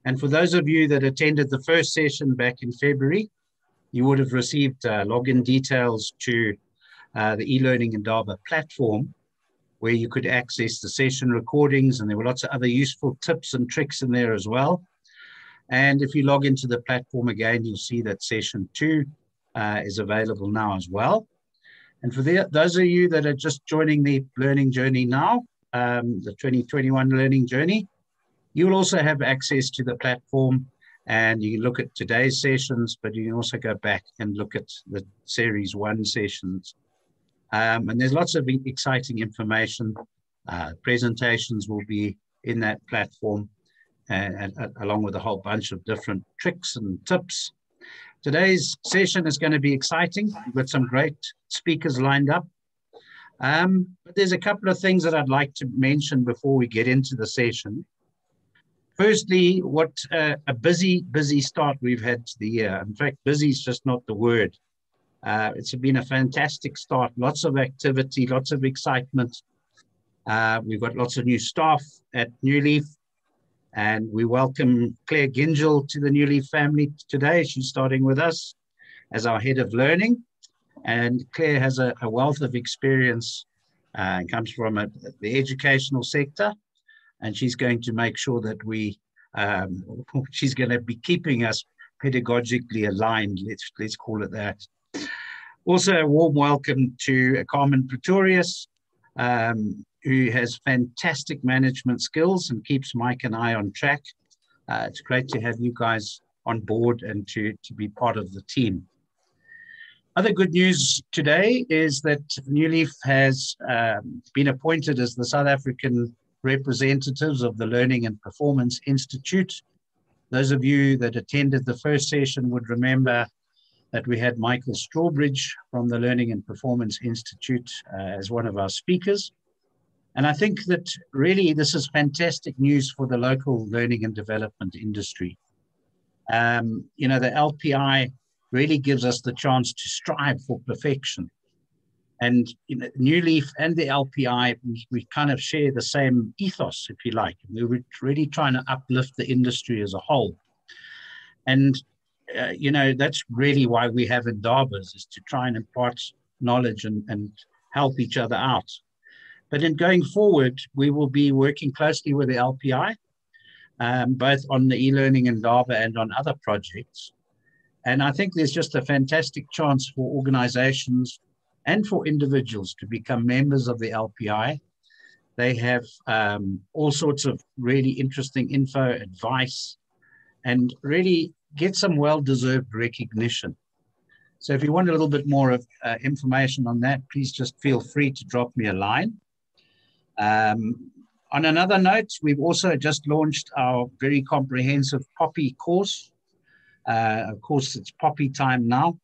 And for those of you that attended the first session back in February, you would have received login details to the eLearning Indaba platform, where you could access the session recordings, and there were lots of other useful tips and tricks in there as well. And if you log into the platform again, you'll see that session 2 is available now as well. And for those of you that are just joining the learning journey now, the 2021 learning journey, you will also have access to the platform, and you can look at today's sessions, but you can also go back and look at the series 1 sessions. And there's lots of exciting information. Presentations will be in that platform, and along with a whole bunch of different tricks and tips. Today's session is going to be exciting. We've got some great speakers lined up. But there's a couple of things that I'd like to mention before we get into the session. Firstly, what a busy start we've had to the year. In fact, busy is just not the word. It's been a fantastic start. Lots of activity, lots of excitement. We've got lots of new staff at New Leaf, and we welcome Claire Gingell to the New Leaf family today. She's starting with us as our head of learning. And Claire has a wealth of experience and comes from the educational sector. And she's going to make sure that she's going to be keeping us pedagogically aligned, let's call it that. Also, a warm welcome to Carmen Pretorius, who has fantastic management skills and keeps Mike and I on track. It's great to have you guys on board and to be part of the team. Other good news today is that New Leaf has been appointed as the South African representatives of the Learning and Performance Institute. Those of you that attended the first session would remember that we had Michael Strawbridge from the Learning and Performance Institute as one of our speakers. And I think that really this is fantastic news for the local learning and development industry. You know, the LPI really gives us the chance to strive for perfection. And New Leaf and the LPI, we kind of share the same ethos, if you like. We're really trying to uplift the industry as a whole. And, you know, that's really why we have Indabas, is to try and impart knowledge and help each other out. But in going forward, we will be working closely with the LPI, both on the eLearning Indaba and on other projects. And I think there's just a fantastic chance for organizations and for individuals to become members of the LPI. They have all sorts of really interesting info, advice, and really get some well-deserved recognition. So if you want a little bit more of information on that, please just feel free to drop me a line. On another note, we've also just launched our very comprehensive Poppy course. Of course, it's Poppy time now.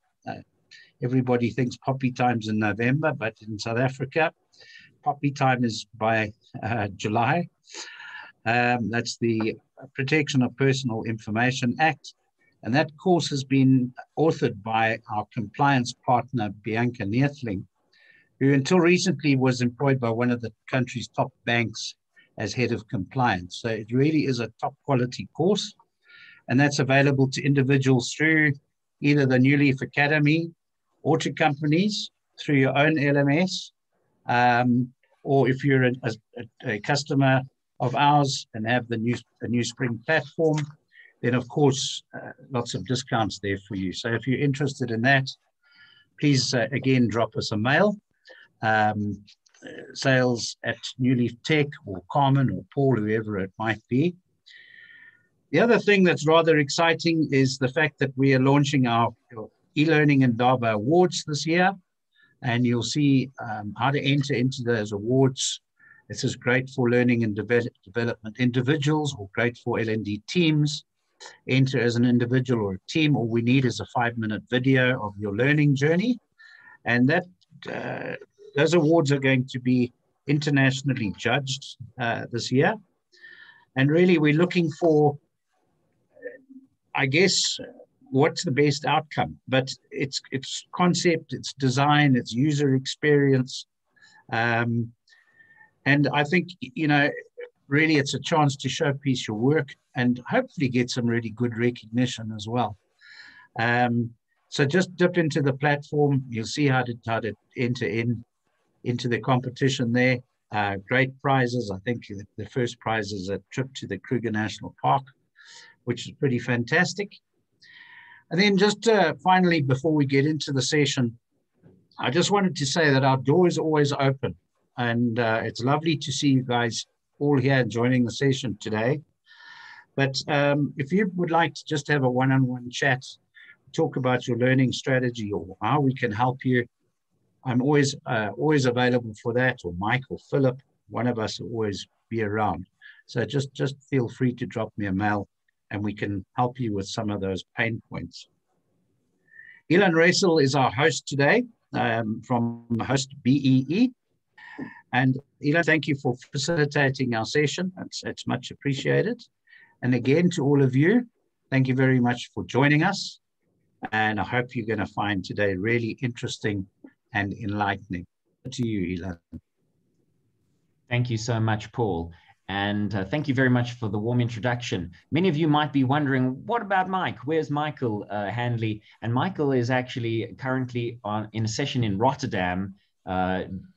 Everybody thinks Poppy time's in November, but in South Africa, Poppy time is by July. That's the Protection of Personal Information Act. And that course has been authored by our compliance partner, Bianca Neethling, who until recently was employed by one of the country's top banks as head of compliance. So it really is a top quality course. And that's available to individuals through either the New Leaf Academy or to companies through your own LMS. Or if you're a customer of ours and have the New Spring platform, then of course, lots of discounts there for you. So if you're interested in that, please again, drop us a mail. Sales at New Leaf Tech or Carmen or Paul, whoever it might be. The other thing that's rather exciting is the fact that we are launching our eLearning Indaba Awards this year, and you'll see how to enter into those awards. This is great for learning and development individuals, or great for L&D teams. Enter as an individual or a team. All we need is a 5-minute video of your learning journey, and that those awards are going to be internationally judged this year. And really, we're looking for, I guess, what's the best outcome? But it's concept, it's design, it's user experience. And I think, you know, really it's a chance to showpiece your work, and hopefully get some really good recognition as well. So just dip into the platform. You'll see how to enter into the competition there. Great prizes. I think the first prize is a trip to the Kruger National Park, which is pretty fantastic. And then just finally, before we get into the session, I just wanted to say that our door is always open. And it's lovely to see you guys all here joining the session today. But if you would like to just have a one-on-one chat, talk about your learning strategy or how we can help you, I'm always available for that, or Mike or Philip, one of us will always be around. So just feel free to drop me a mail and we can help you with some of those pain points. Ilan Raisel is our host today from Host BEE. And Ilan, thank you for facilitating our session. It's much appreciated. And again, to all of you, thank you very much for joining us. And I hope you're going to find today really interesting and enlightening. To you, Ilan. Thank you so much, Paul. And thank you very much for the warm introduction. Many of you might be wondering, what about Mike? Where's Michael Handley? And Michael is actually currently in a session in Rotterdam,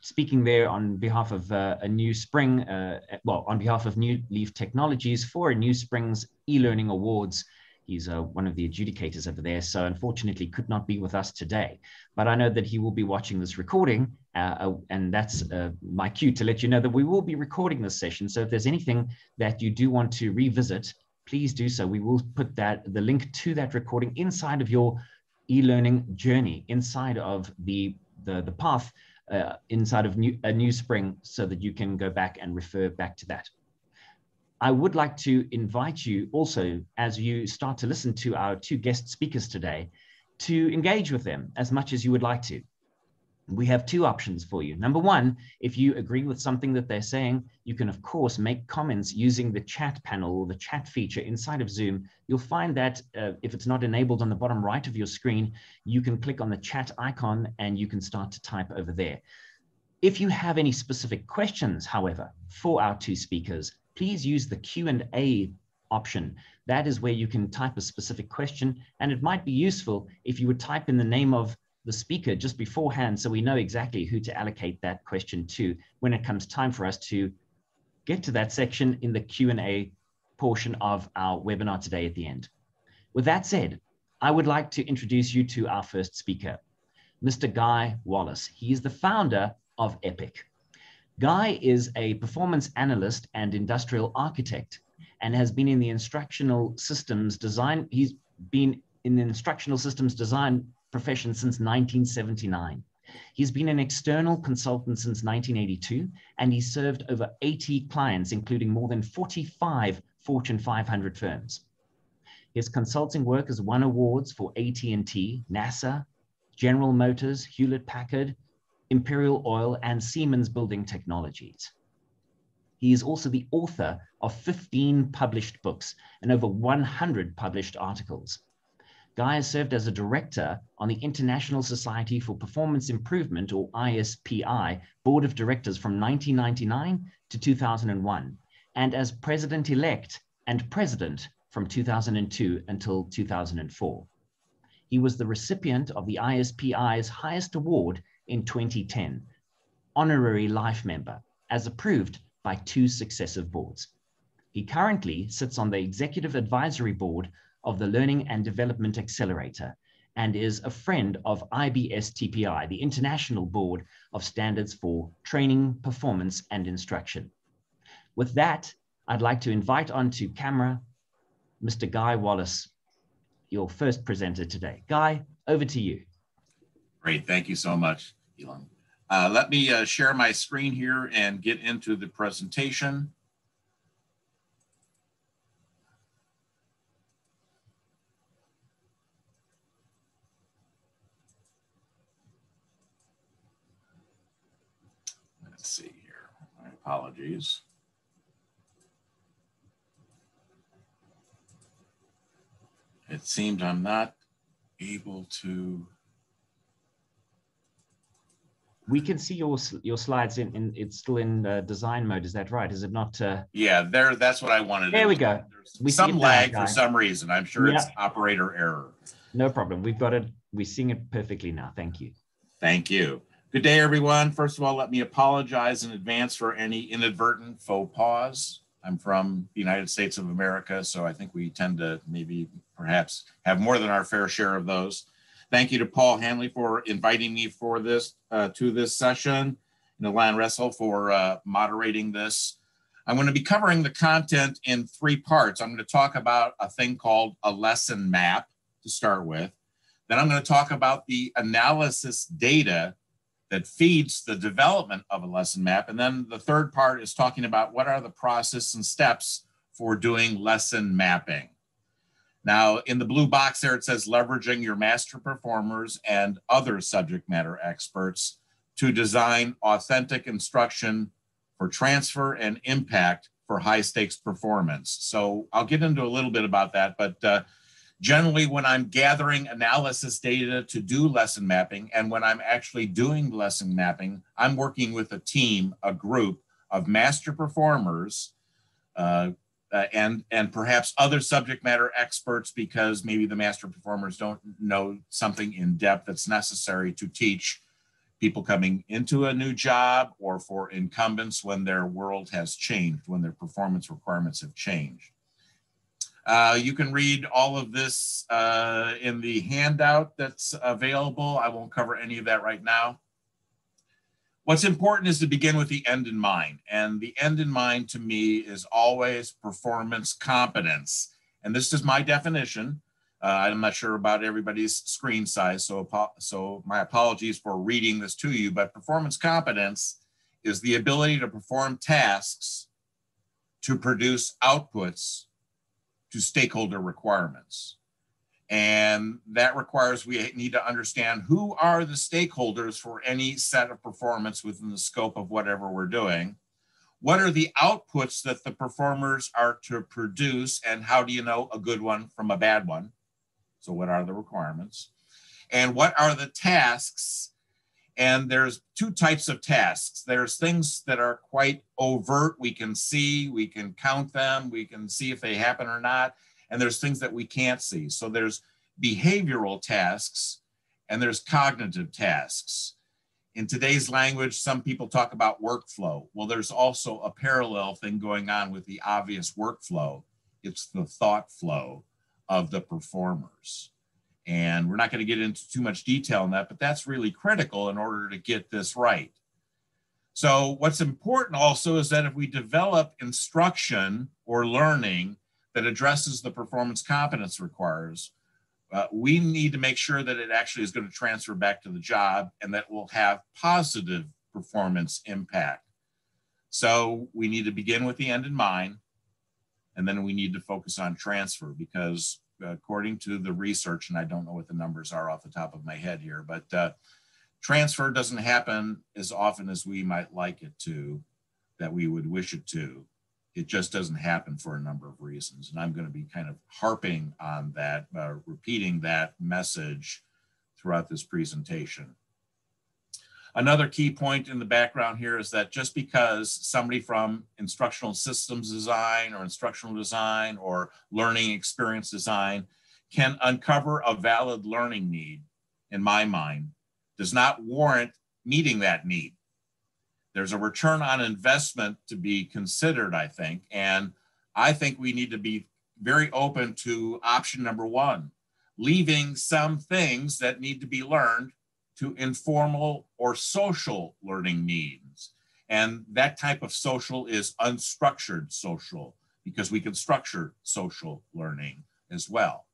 speaking there on behalf of a New Spring, on behalf of New Leaf Technologies for a New Spring's eLearning Awards. He's one of the adjudicators over there, so unfortunately could not be with us today. But I know that he will be watching this recording, and that's my cue to let you know that we will be recording this session. So if there's anything that you do want to revisit, please do so. We will put the link to that recording inside of your e-learning journey, inside of the path, inside of a New Spring, so that you can go back and refer back to that. I would like to invite you also, as you start to listen to our two guest speakers today, to engage with them as much as you would like to. We have two options for you. Number one, if you agree with something that they're saying, you can, of course, make comments using the chat panel or the chat feature inside of Zoom. You'll find that if it's not enabled on the bottom right of your screen, you can click on the chat icon and you can start to type over there. If you have any specific questions, however, for our two speakers, please use the Q&A option. That is where you can type a specific question, and it might be useful if you would type in the name of the speaker just beforehand so we know exactly who to allocate that question to when it comes time for us to get to that section in the Q&A portion of our webinar today at the end. With that said, I would like to introduce you to our first speaker, Mr. Guy Wallace. He is the founder of Epic. Guy is a performance analyst and industrial architect and has been in the instructional systems design. He's been in the instructional systems design profession since 1979. He's been an external consultant since 1982, and he served over 80 clients, including more than 45 Fortune 500 firms. His consulting work has won awards for AT&T, NASA, General Motors, Hewlett-Packard, Imperial Oil, and Siemens Building Technologies. He is also the author of 15 published books and over 100 published articles. Guy has served as a director on the International Society for Performance Improvement, or ISPI, Board of Directors from 1999 to 2001, and as president-elect and president from 2002 until 2004. He was the recipient of the ISPI's highest award in 2010, Honorary Life Member, as approved by 2 successive boards. He currently sits on the Executive Advisory Board of the Learning and Development Accelerator and is a friend of IBS-TPI, the International Board of Standards for Training, Performance, and Instruction. With that, I'd like to invite onto camera Mr. Guy Wallace, your first presenter today. Guy, over to you. Great, thank you so much, Ilan. Let me share my screen here and get into the presentation. Let's see here, my apologies. It seems I'm not able to. We can see your slides it's still in design mode. Is that right? Is it not? Yeah, that's what I wanted. There we go. There's some lag for some reason. I'm sure it's operator error. No problem. We've got it. We're seeing it perfectly now. Thank you. Thank you. Good day, everyone. First of all, let me apologize in advance for any inadvertent faux pas. I'm from the United States of America, so I think we tend to maybe perhaps have more than our fair share of those. Thank you to Paul Hanley for inviting me for this to this session, and Alan Russell for moderating this. I'm going to be covering the content in 3 parts. I'm going to talk about a thing called a lesson map to start with. Then I'm going to talk about the analysis data that feeds the development of a lesson map. And then the third part is talking about what are the process and steps for doing lesson mapping. Now, in the blue box there, it says leveraging your master performers and other subject matter experts to design authentic instruction for transfer and impact for high stakes performance. So I'll get into a little bit about that, but generally when I'm gathering analysis data to do lesson mapping, and when I'm actually doing lesson mapping, I'm working with a team, a group of master performers and perhaps other subject matter experts, because maybe the master performers don't know something in depth that's necessary to teach people coming into a new job, or for incumbents when their world has changed, when their performance requirements have changed. You can read all of this in the handout that's available. I won't cover any of that right now. What's important is to begin with the end in mind. And the end in mind to me is always performance competence. And this is my definition. I'm not sure about everybody's screen size, so my apologies for reading this to you, but performance competence is the ability to perform tasks to produce outputs to stakeholder requirements. And that requires we need to understand who are the stakeholders for any set of performance within the scope of whatever we're doing. What are the outputs that the performers are to produce, and how do you know a good one from a bad one? So what are the requirements? And what are the tasks? And there's 2 types of tasks. There's things that are quite overt. We can see, we can count them, we can see if they happen or not. And there's things that we can't see. So there's behavioral tasks and there's cognitive tasks. In today's language, some people talk about workflow. Well, there's also a parallel thing going on with the obvious workflow. It's the thought flow of the performers. And we're not going to get into too much detail on that, but that's really critical in order to get this right. So what's important also is that if we develop instruction or learning that addresses the performance competence requires, we need to make sure that it actually is going to transfer back to the job and that will have positive performance impact. So we need to begin with the end in mind, and then we need to focus on transfer, because according to the research, and I don't know what the numbers are off the top of my head here, but transfer doesn't happen as often as we might like it to, that we would wish it to. It just doesn't happen for a number of reasons. And I'm going to be kind of harping on that, repeating that message throughout this presentation. Another key point in the background here is that just because somebody from instructional systems design or instructional design or learning experience design can uncover a valid learning need, in my mind, does not warrant meeting that need. There's a return on investment to be considered, I think, and I think we need to be very open to option number 1, leaving some things that need to be learned to informal or social learning needs. And that type of social is unstructured social, because we can structure social learning as well.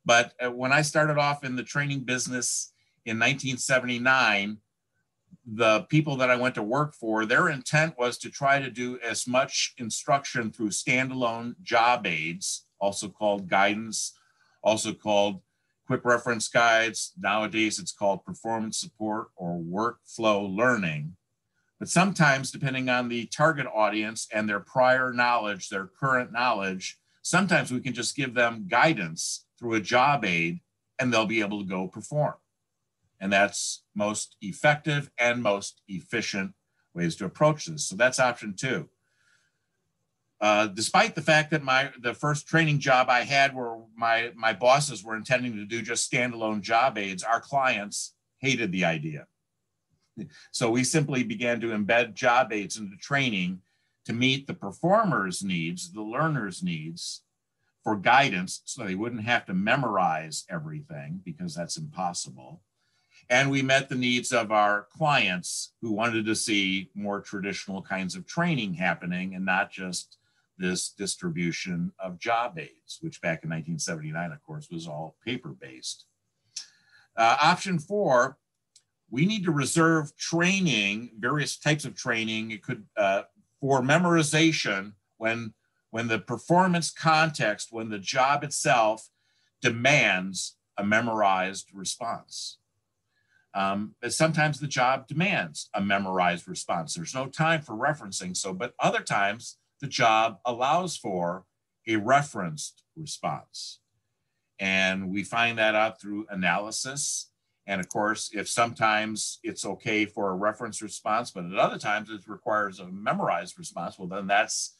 But when I started off in the training business in 1979, the people that I went to work for, their intent was to try to do as much instruction through standalone job aids, also called guidance, also called quick reference guides. Nowadays, it's called performance support or workflow learning. But sometimes, depending on the target audience and their prior knowledge, their current knowledge, sometimes we can just give them guidance through a job aid and they'll be able to go perform. And that's most effective and most efficient ways to approach this. So that's option 2. Despite the fact that the first training job I had where my bosses were intending to do just standalone job aids, our clients hated the idea. So we simply began to embed job aids into training to meet the performer's needs, the learner's needs for guidance, so they wouldn't have to memorize everything because that's impossible. And we met the needs of our clients who wanted to see more traditional kinds of training happening and not just this distribution of job aids, which back in 1979, of course, was all paper-based. Option 4, we need to reserve training, various types of training. It could for memorization when the performance context, when the job itself demands a memorized response. Sometimes the job demands a memorized response. There's no time for referencing, but other times the job allows for a referenced response. And we find that out through analysis. And of course, if sometimes it's okay for a reference response, but at other times it requires a memorized response, well, then that's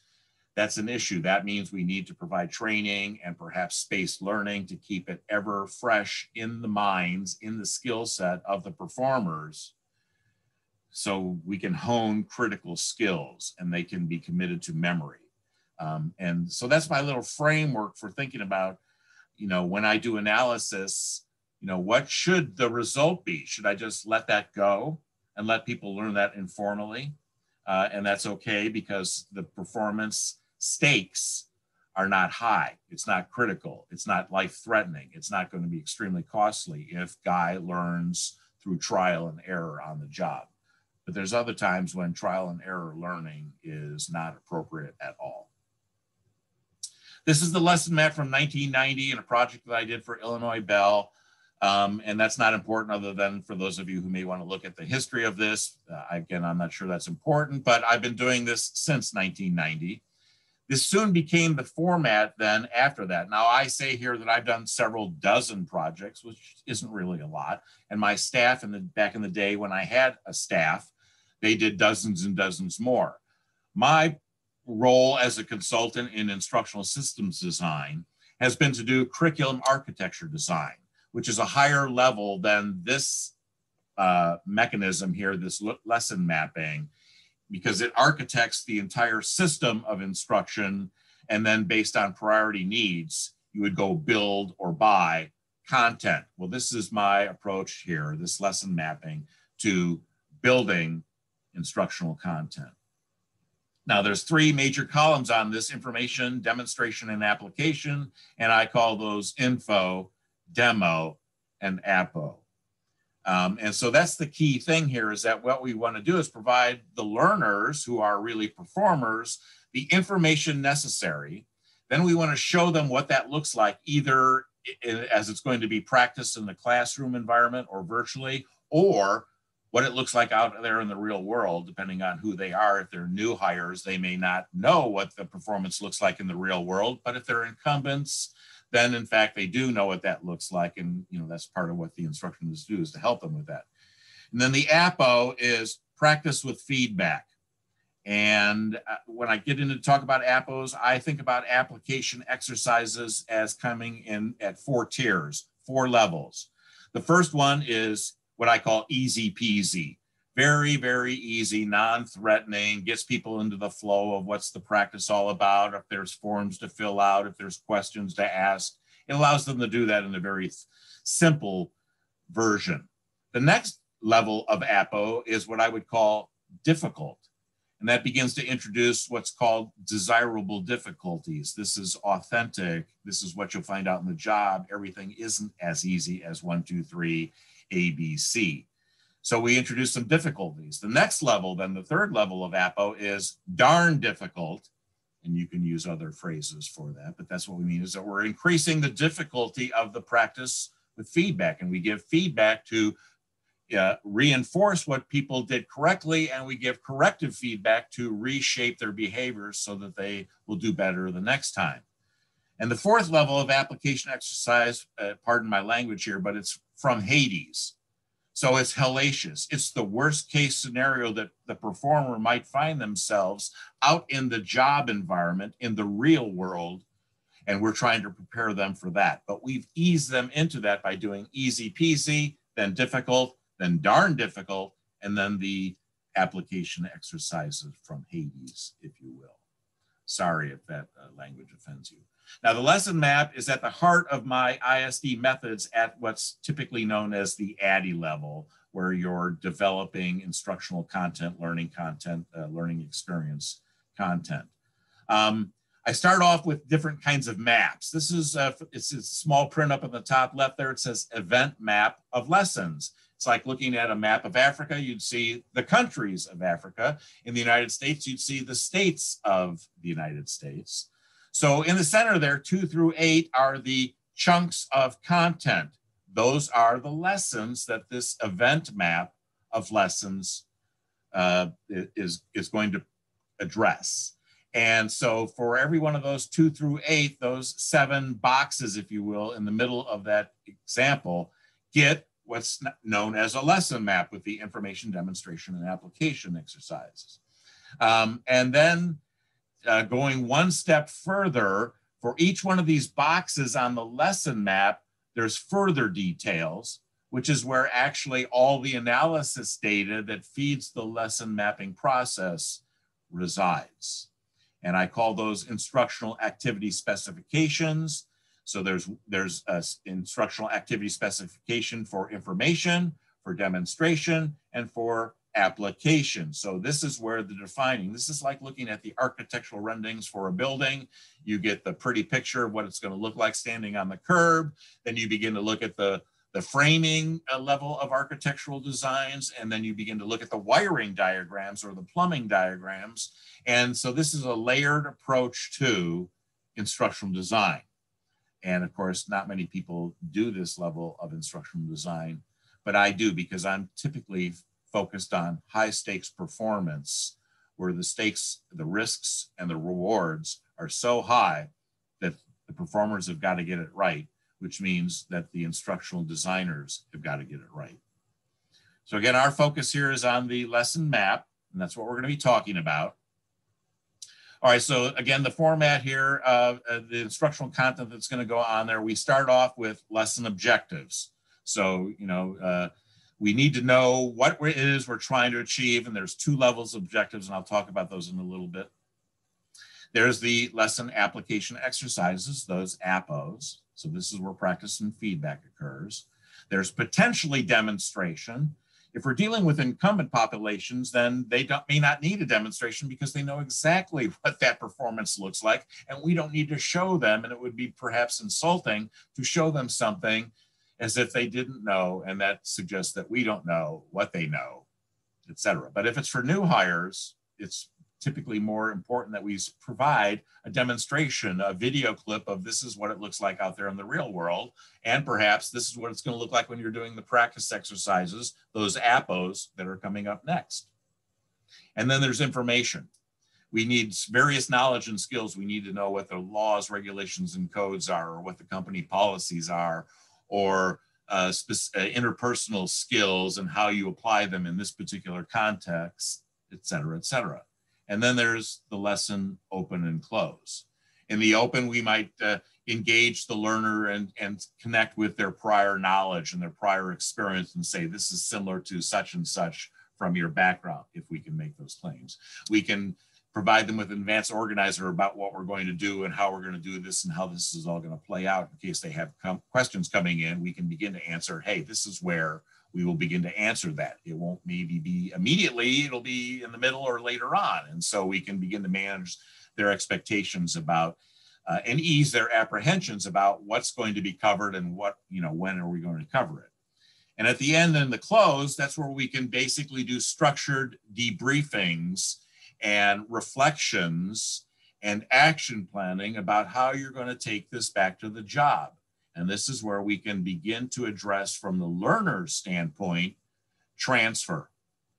an issue. That means we need to provide training and perhaps spaced learning to keep it ever fresh in the minds, in the skill set of the performers, so we can hone critical skills and they can be committed to memory. And so that's my little framework for thinking about, when I do analysis, what should the result be? Should I just let that go and let people learn that informally? And that's okay because the performance stakes are not high. It's not critical. It's not life-threatening. It's not going to be extremely costly if Guy learns through trial and error on the job. But there's other times when trial and error learning is not appropriate at all. This is the lesson map from 1990 in a project that I did for Illinois Bell. And that's not important other than for those of you who may want to look at the history of this. Again, I'm not sure that's important, but I've been doing this since 1990. This soon became the format then after that. Now I say here that I've done several dozen projects, which isn't really a lot. And my staff back in the day when I had a staff, they did dozens and dozens more. My role as a consultant in instructional systems design has been to do curriculum architecture design, which is a higher level than this mechanism here, this lesson mapping, because it architects the entire system of instruction, and then based on priority needs, you would go build or buy content. Well, this is my approach here, this lesson mapping to building instructional content. Now there's 3 major columns on this: information, demonstration, and application, and I call those info, demo, and APO. And so that's the key thing here, is that what we want to do is provide the learners who are really performers the information necessary. Then we want to show them what that looks like, either as it's going to be practiced in the classroom environment or virtually, or what it looks like out there in the real world, depending on who they are. If they're new hires, they may not know what the performance looks like in the real world, but if they're incumbents, then in fact, they do know what that looks like. And that's part of what the instructors do, is to help them with that. And then the APO is practice with feedback. And when I get into talk about APOs, I think about application exercises as coming in at 4 tiers, 4 levels. The first one is what I call easy peasy. Very, very easy, non-threatening, gets people into the flow of what's the practice all about. If there's forms to fill out, if there's questions to ask, it allows them to do that in a very simple version. The next level of APO is what I would call difficult. And that begins to introduce what's called desirable difficulties. This is authentic. This is what you'll find out in the job. Everything isn't as easy as 1, 2, 3, A, B, C. So we introduce some difficulties. The next level, then the third level of APO, is darn difficult. And you can use other phrases for that, but that's what we mean, is that we're increasing the difficulty of the practice with feedback. And we give feedback to reinforce what people did correctly, and we give corrective feedback to reshape their behaviors so that they will do better the next time. And the fourth level of application exercise, pardon my language here, but it's from Hades. So it's hellacious. It's the worst case scenario that the performer might find themselves out in the job environment, in the real world, and we're trying to prepare them for that. But we've eased them into that by doing easy peasy, then difficult, then darn difficult, and then the application exercises from Hades, if you will. Sorry if that language offends you. Now, the lesson map is at the heart of my ISD methods at what's typically known as the ADDIE level, where you're developing instructional content, learning experience content. I start off with different kinds of maps. This is it's a small print up in the top left there. It says event map of lessons. It's like looking at a map of Africa. You'd see the countries of Africa. In the United States, you'd see the states of the United States. So in the center there, 2 through 8 are the chunks of content. Those are the lessons that this event map of lessons is going to address. And so for every one of those 2 through 8, those 7 boxes, if you will, in the middle of that example, get what's known as a lesson map with the information, demonstration, and application exercises. And then going one step further, for each one of these boxes on the lesson map, there's further details, which is where actually all the analysis data that feeds the lesson mapping process resides. And I call those instructional activity specifications. So there's a instructional activity specification for information, for demonstration, and for application. So this is where the defining, this is like looking at the architectural renderings for a building. You get the pretty picture of what it's going to look like standing on the curb. Then you begin to look at the framing level of architectural designs, and then you begin to look at the wiring diagrams or the plumbing diagrams. And so this is a layered approach to instructional design. And of course, not many people do this level of instructional design, but I do, because I'm typically focused on high stakes performance, where the stakes, the risks, and the rewards are so high that the performers have got to get it right, which means that the instructional designers have got to get it right. So again, our focus here is on the lesson map, and that's what we're going to be talking about. All right, so again, the format here, the instructional content that's going to go on there, we start off with lesson objectives. So, we need to know what it is we're trying to achieve, and there's 2 levels of objectives, and I'll talk about those in a little bit. There's the lesson application exercises, those APOs. So this is where practice and feedback occurs. There's potentially demonstration. If we're dealing with incumbent populations, then they may not need a demonstration because they know exactly what that performance looks like, and we don't need to show them, and it would be perhaps insulting to show them something as if they didn't know, and that suggests that we don't know what they know, et cetera. But if it's for new hires, it's typically more important that we provide a demonstration, a video clip of this is what it looks like out there in the real world. And perhaps this is what it's going to look like when you're doing the practice exercises, those APOs that are coming up next. And then there's information. We need various knowledge and skills. We need to know what the laws, regulations, and codes are, or what the company policies are, or interpersonal skills and how you apply them in this particular context, et cetera, et cetera. And then there's the lesson open and close. In the open, we might engage the learner and connect with their prior knowledge and their prior experience and say, this is similar to such and such from your background, if we can make those claims. We can provide them with an advanced organizer about what we're going to do and how we're going to do this and how this is all going to play out. In case they have questions coming in, we can begin to answer, hey, this is where we will begin to answer that. It won't maybe be immediately, it'll be in the middle or later on. And so we can begin to manage their expectations about and ease their apprehensions about what's going to be covered and what, when are we going to cover it. And at the end and the close, that's where we can basically do structured debriefings and reflections and action planning about how you're going to take this back to the job. And this is where we can begin to address, from the learner's standpoint, transfer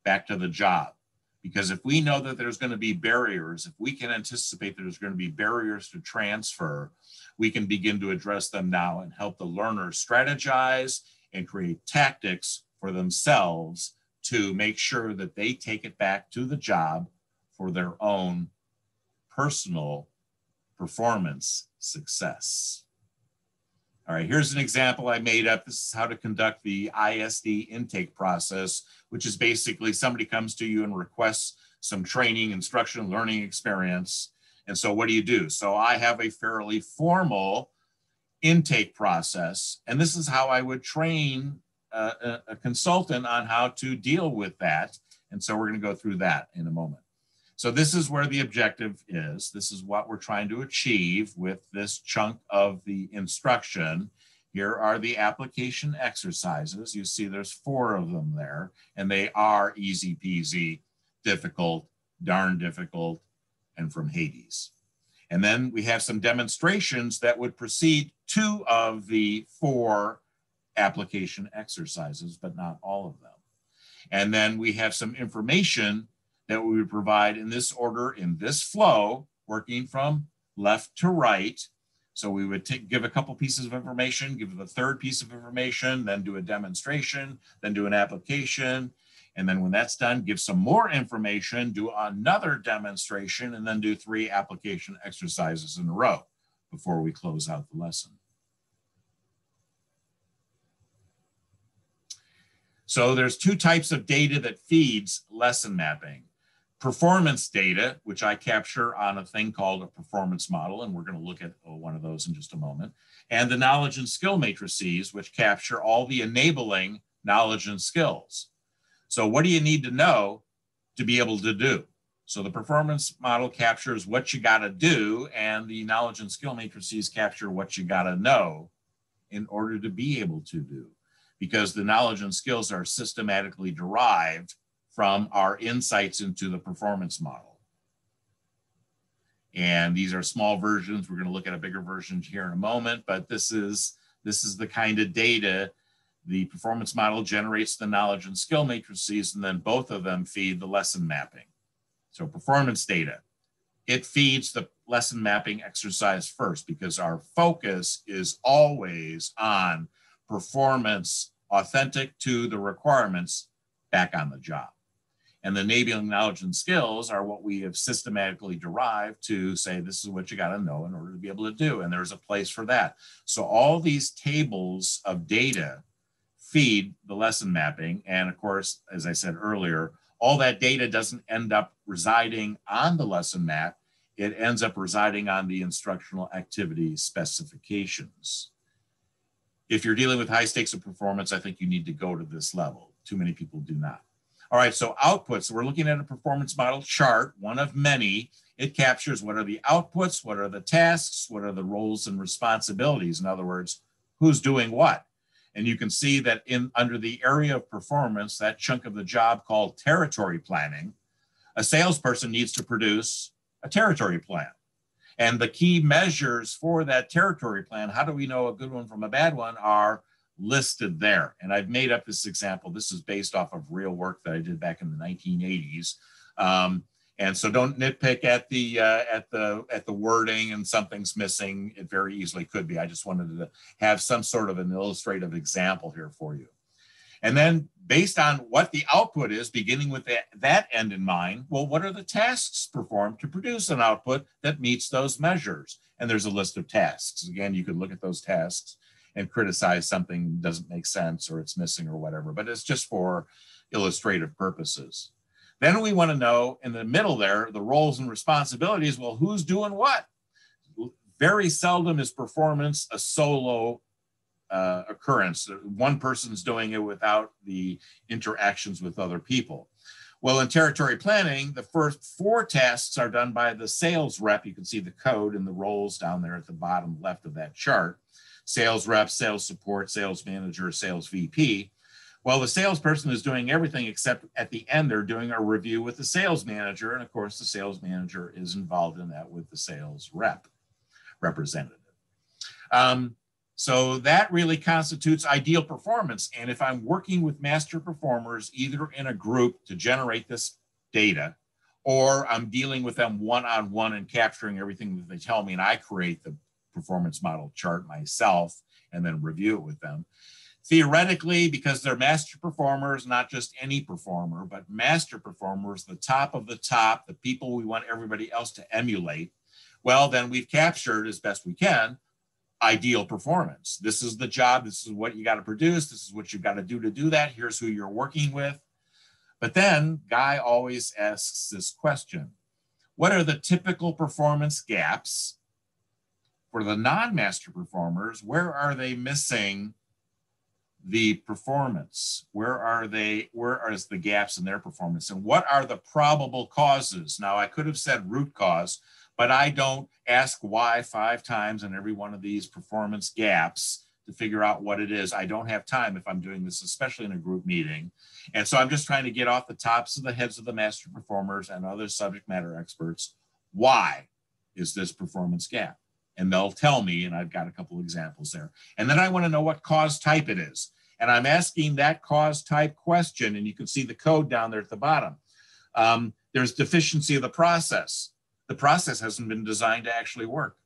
back to the job. Because if we know that there's going to be barriers, if we can anticipate that there's going to be barriers to transfer, we can begin to address them now and help the learner strategize and create tactics for themselves to make sure that they take it back to the job for their own personal performance success. All right, here's an example I made up. This is how to conduct the ISD intake process, which is basically somebody comes to you and requests some training, instruction, learning experience. And so what do you do? So I have a fairly formal intake process, and this is how I would train a consultant on how to deal with that. And so we're going to go through that in a moment. So this is where the objective is. This is what we're trying to achieve with this chunk of the instruction. Here are the application exercises. You see there's 4 of them there, and they are easy peasy, difficult, darn difficult, and from Hades. And then we have some demonstrations that would precede 2 of the 4 application exercises, but not all of them. And then we have some information that we would provide in this order, in this flow, working from left to right. So we would give a couple pieces of information, give the 3rd piece of information, then do a demonstration, then do an application. And then when that's done, give some more information, do another demonstration, and then do 3 application exercises in a row before we close out the lesson. So there's 2 types of data that feeds lesson mapping. Performance data, which I capture on a thing called a performance model, and we're going to look at one of those in just a moment, and the knowledge and skill matrices, which capture all the enabling knowledge and skills. So what do you need to know to be able to do? So the performance model captures what you got to do, and the knowledge and skill matrices capture what you got to know in order to be able to do, because the knowledge and skills are systematically derived from our insights into the performance model. And these are small versions. We're going to look at a bigger version here in a moment, but this is the kind of data. The performance model generates the knowledge and skill matrices, and then both of them feed the lesson mapping. So performance data, it feeds the lesson mapping exercise first, because our focus is always on performance authentic to the requirements back on the job. And the enabling knowledge and skills are what we have systematically derived to say, this is what you got to know in order to be able to do. And there's a place for that. So all these tables of data feed the lesson mapping. And of course, as I said earlier, all that data doesn't end up residing on the lesson map. It ends up residing on the instructional activity specifications. If you're dealing with high stakes of performance, I think you need to go to this level. Too many people do not. All right, so outputs. We're looking at a performance model chart, one of many. It captures what are the outputs, what are the tasks, what are the roles and responsibilities. In other words, who's doing what? And you can see that under the area of performance, that chunk of the job called territory planning, a salesperson needs to produce a territory plan. And the key measures for that territory plan, how do we know a good one from a bad one, are listed there. And I've made up this example. This is based off of real work that I did back in the 1980s. And so don't nitpick at the wording and something's missing. It very easily could be. I just wanted to have some sort of an illustrative example here for you. And then based on what the output is, beginning with that end in mind, well, what are the tasks performed to produce an output that meets those measures? And there's a list of tasks. Again, you could look at those tasks and criticize something doesn't make sense or it's missing or whatever, but it's just for illustrative purposes. Then we want to know in the middle there, the roles and responsibilities. Well, who's doing what? Very seldom is performance a solo occurrence. One person's doing it without the interactions with other people. Well, in territory planning, the first 4 tasks are done by the sales rep. You can see the code and the roles down there at the bottom left of that chart. Sales rep, sales support, sales manager, sales VP. Well, the salesperson is doing everything except at the end, they're doing a review with the sales manager. And of course, the sales manager is involved in that with the sales representative. So that really constitutes ideal performance. And if I'm working with master performers, either in a group to generate this data, or I'm dealing with them one-on-one and capturing everything that they tell me, and I create the performance model chart myself and then review it with them, Theoretically, because they're master performers, not just any performer, but master performers, the top of the top, the people we want everybody else to emulate, well, then we've captured as best we can ideal performance. This is the job. This is what you got to produce. This is what you've got to do that. Here's who you're working with. But then Guy always asks this question: what are the typical performance gaps for the non-master performers? Where are they missing the performance? Where are the gaps in their performance? And what are the probable causes? Now, I could have said root cause, but I don't ask why 5 times in every one of these performance gaps to figure out what it is. I don't have time if I'm doing this, especially in a group meeting. And so I'm just trying to get off the tops of the heads of the master performers and other subject matter experts, why is this performance gap? And they'll tell me, and I've got a couple of examples there. And then I want to know what cause type it is. And I'm asking that cause type question, and you can see the code down there at the bottom. There's deficiency of the process. The process hasn't been designed to actually work.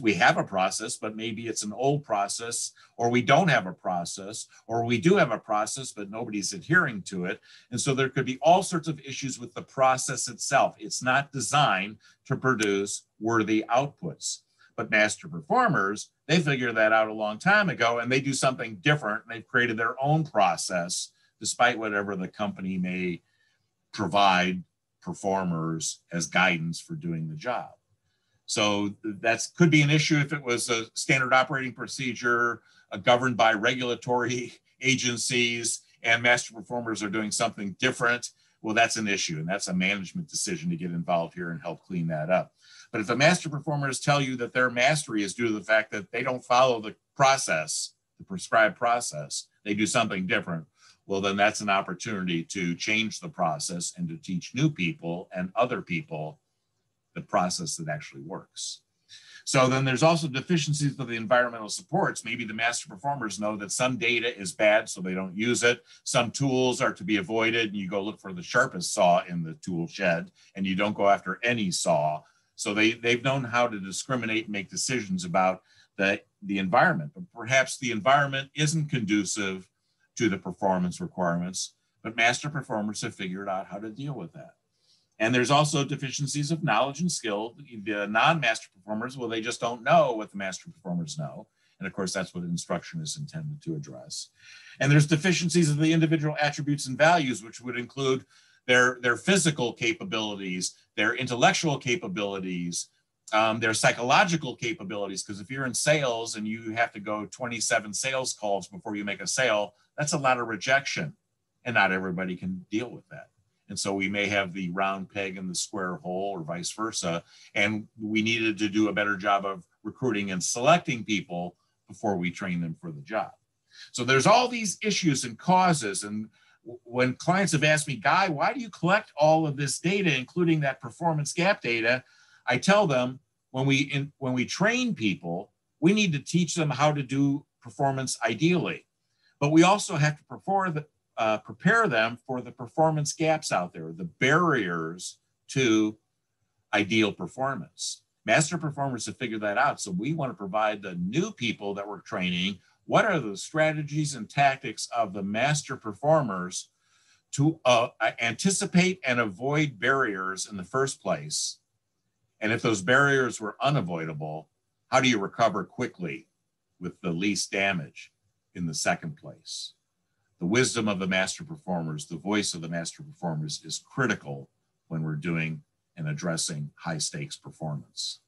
We have a process, but maybe it's an old process, or we don't have a process, or we do have a process, but nobody's adhering to it. And so there could be all sorts of issues with the process itself. It's not designed to produce worthy outputs. But master performers, they figured that out a long time ago, and they do something different. And they've created their own process, despite whatever the company may provide performers as guidance for doing the job. So that could be an issue if it was a standard operating procedure governed by regulatory agencies and master performers are doing something different. Well, that's an issue, and that's a management decision to get involved here and help clean that up. But if the master performers tell you that their mastery is due to the fact that they don't follow the process, the prescribed process, they do something different, well, then that's an opportunity to change the process and to teach new people and other people the process that actually works. So then there's also deficiencies of the environmental supports. Maybe the master performers know that some data is bad, so they don't use it. Some tools are to be avoided, and you go look for the sharpest saw in the tool shed, and you don't go after any saw. So they've known how to discriminate and make decisions about the environment, but perhaps the environment isn't conducive to the performance requirements, but master performers have figured out how to deal with that. And there's also deficiencies of knowledge and skill. The non-master performers, well, they just don't know what the master performers know. And of course, that's what instruction is intended to address. And there's deficiencies of the individual attributes and values, which would include their physical capabilities, their intellectual capabilities, their psychological capabilities. Because if you're in sales and you have to go 27 sales calls before you make a sale, that's a lot of rejection. And not everybody can deal with that. And so we may have the round peg in the square hole or vice versa. And we needed to do a better job of recruiting and selecting people before we train them for the job. So there's all these issues and causes. And when clients have asked me, Guy, why do you collect all of this data, including that performance gap data? I tell them when we train people, we need to teach them how to do performance ideally. But we also have to prepare them for the performance gaps out there, the barriers to ideal performance. Master performers have figured that out. So we want to provide the new people that we're training, what are the strategies and tactics of the master performers to anticipate and avoid barriers in the first place? And if those barriers were unavoidable, how do you recover quickly with the least damage in the second place? The wisdom of the master performers, the voice of the master performers is critical when we're doing and addressing high stakes performance.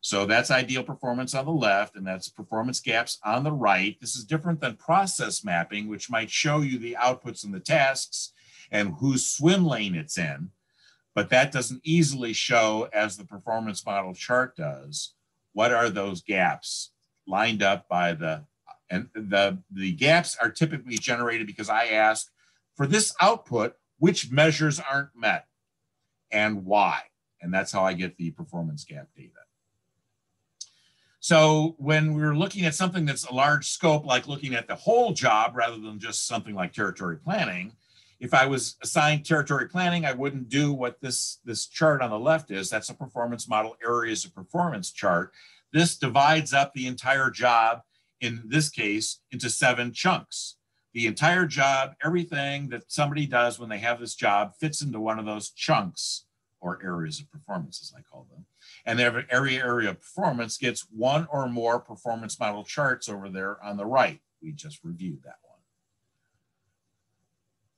So that's ideal performance on the left, and that's performance gaps on the right. This is different than process mapping, which might show you the outputs and the tasks and whose swim lane it's in, but that doesn't easily show, as the performance model chart does, what are those gaps lined up by the gaps are typically generated because I ask for this output, which measures aren't met and why? And that's how I get the performance gap data. So when we're looking at something that's a large scope, like looking at the whole job rather than just something like territory planning, if I was assigned territory planning, I wouldn't do what this chart on the left is. That's a performance model areas of performance chart. This divides up the entire job in this case, into 7 chunks. The entire job, everything that somebody does when they have this job fits into one of those chunks, or areas of performance, as I call them. And every area of performance gets 1 or more performance model charts over there on the right. We just reviewed that one.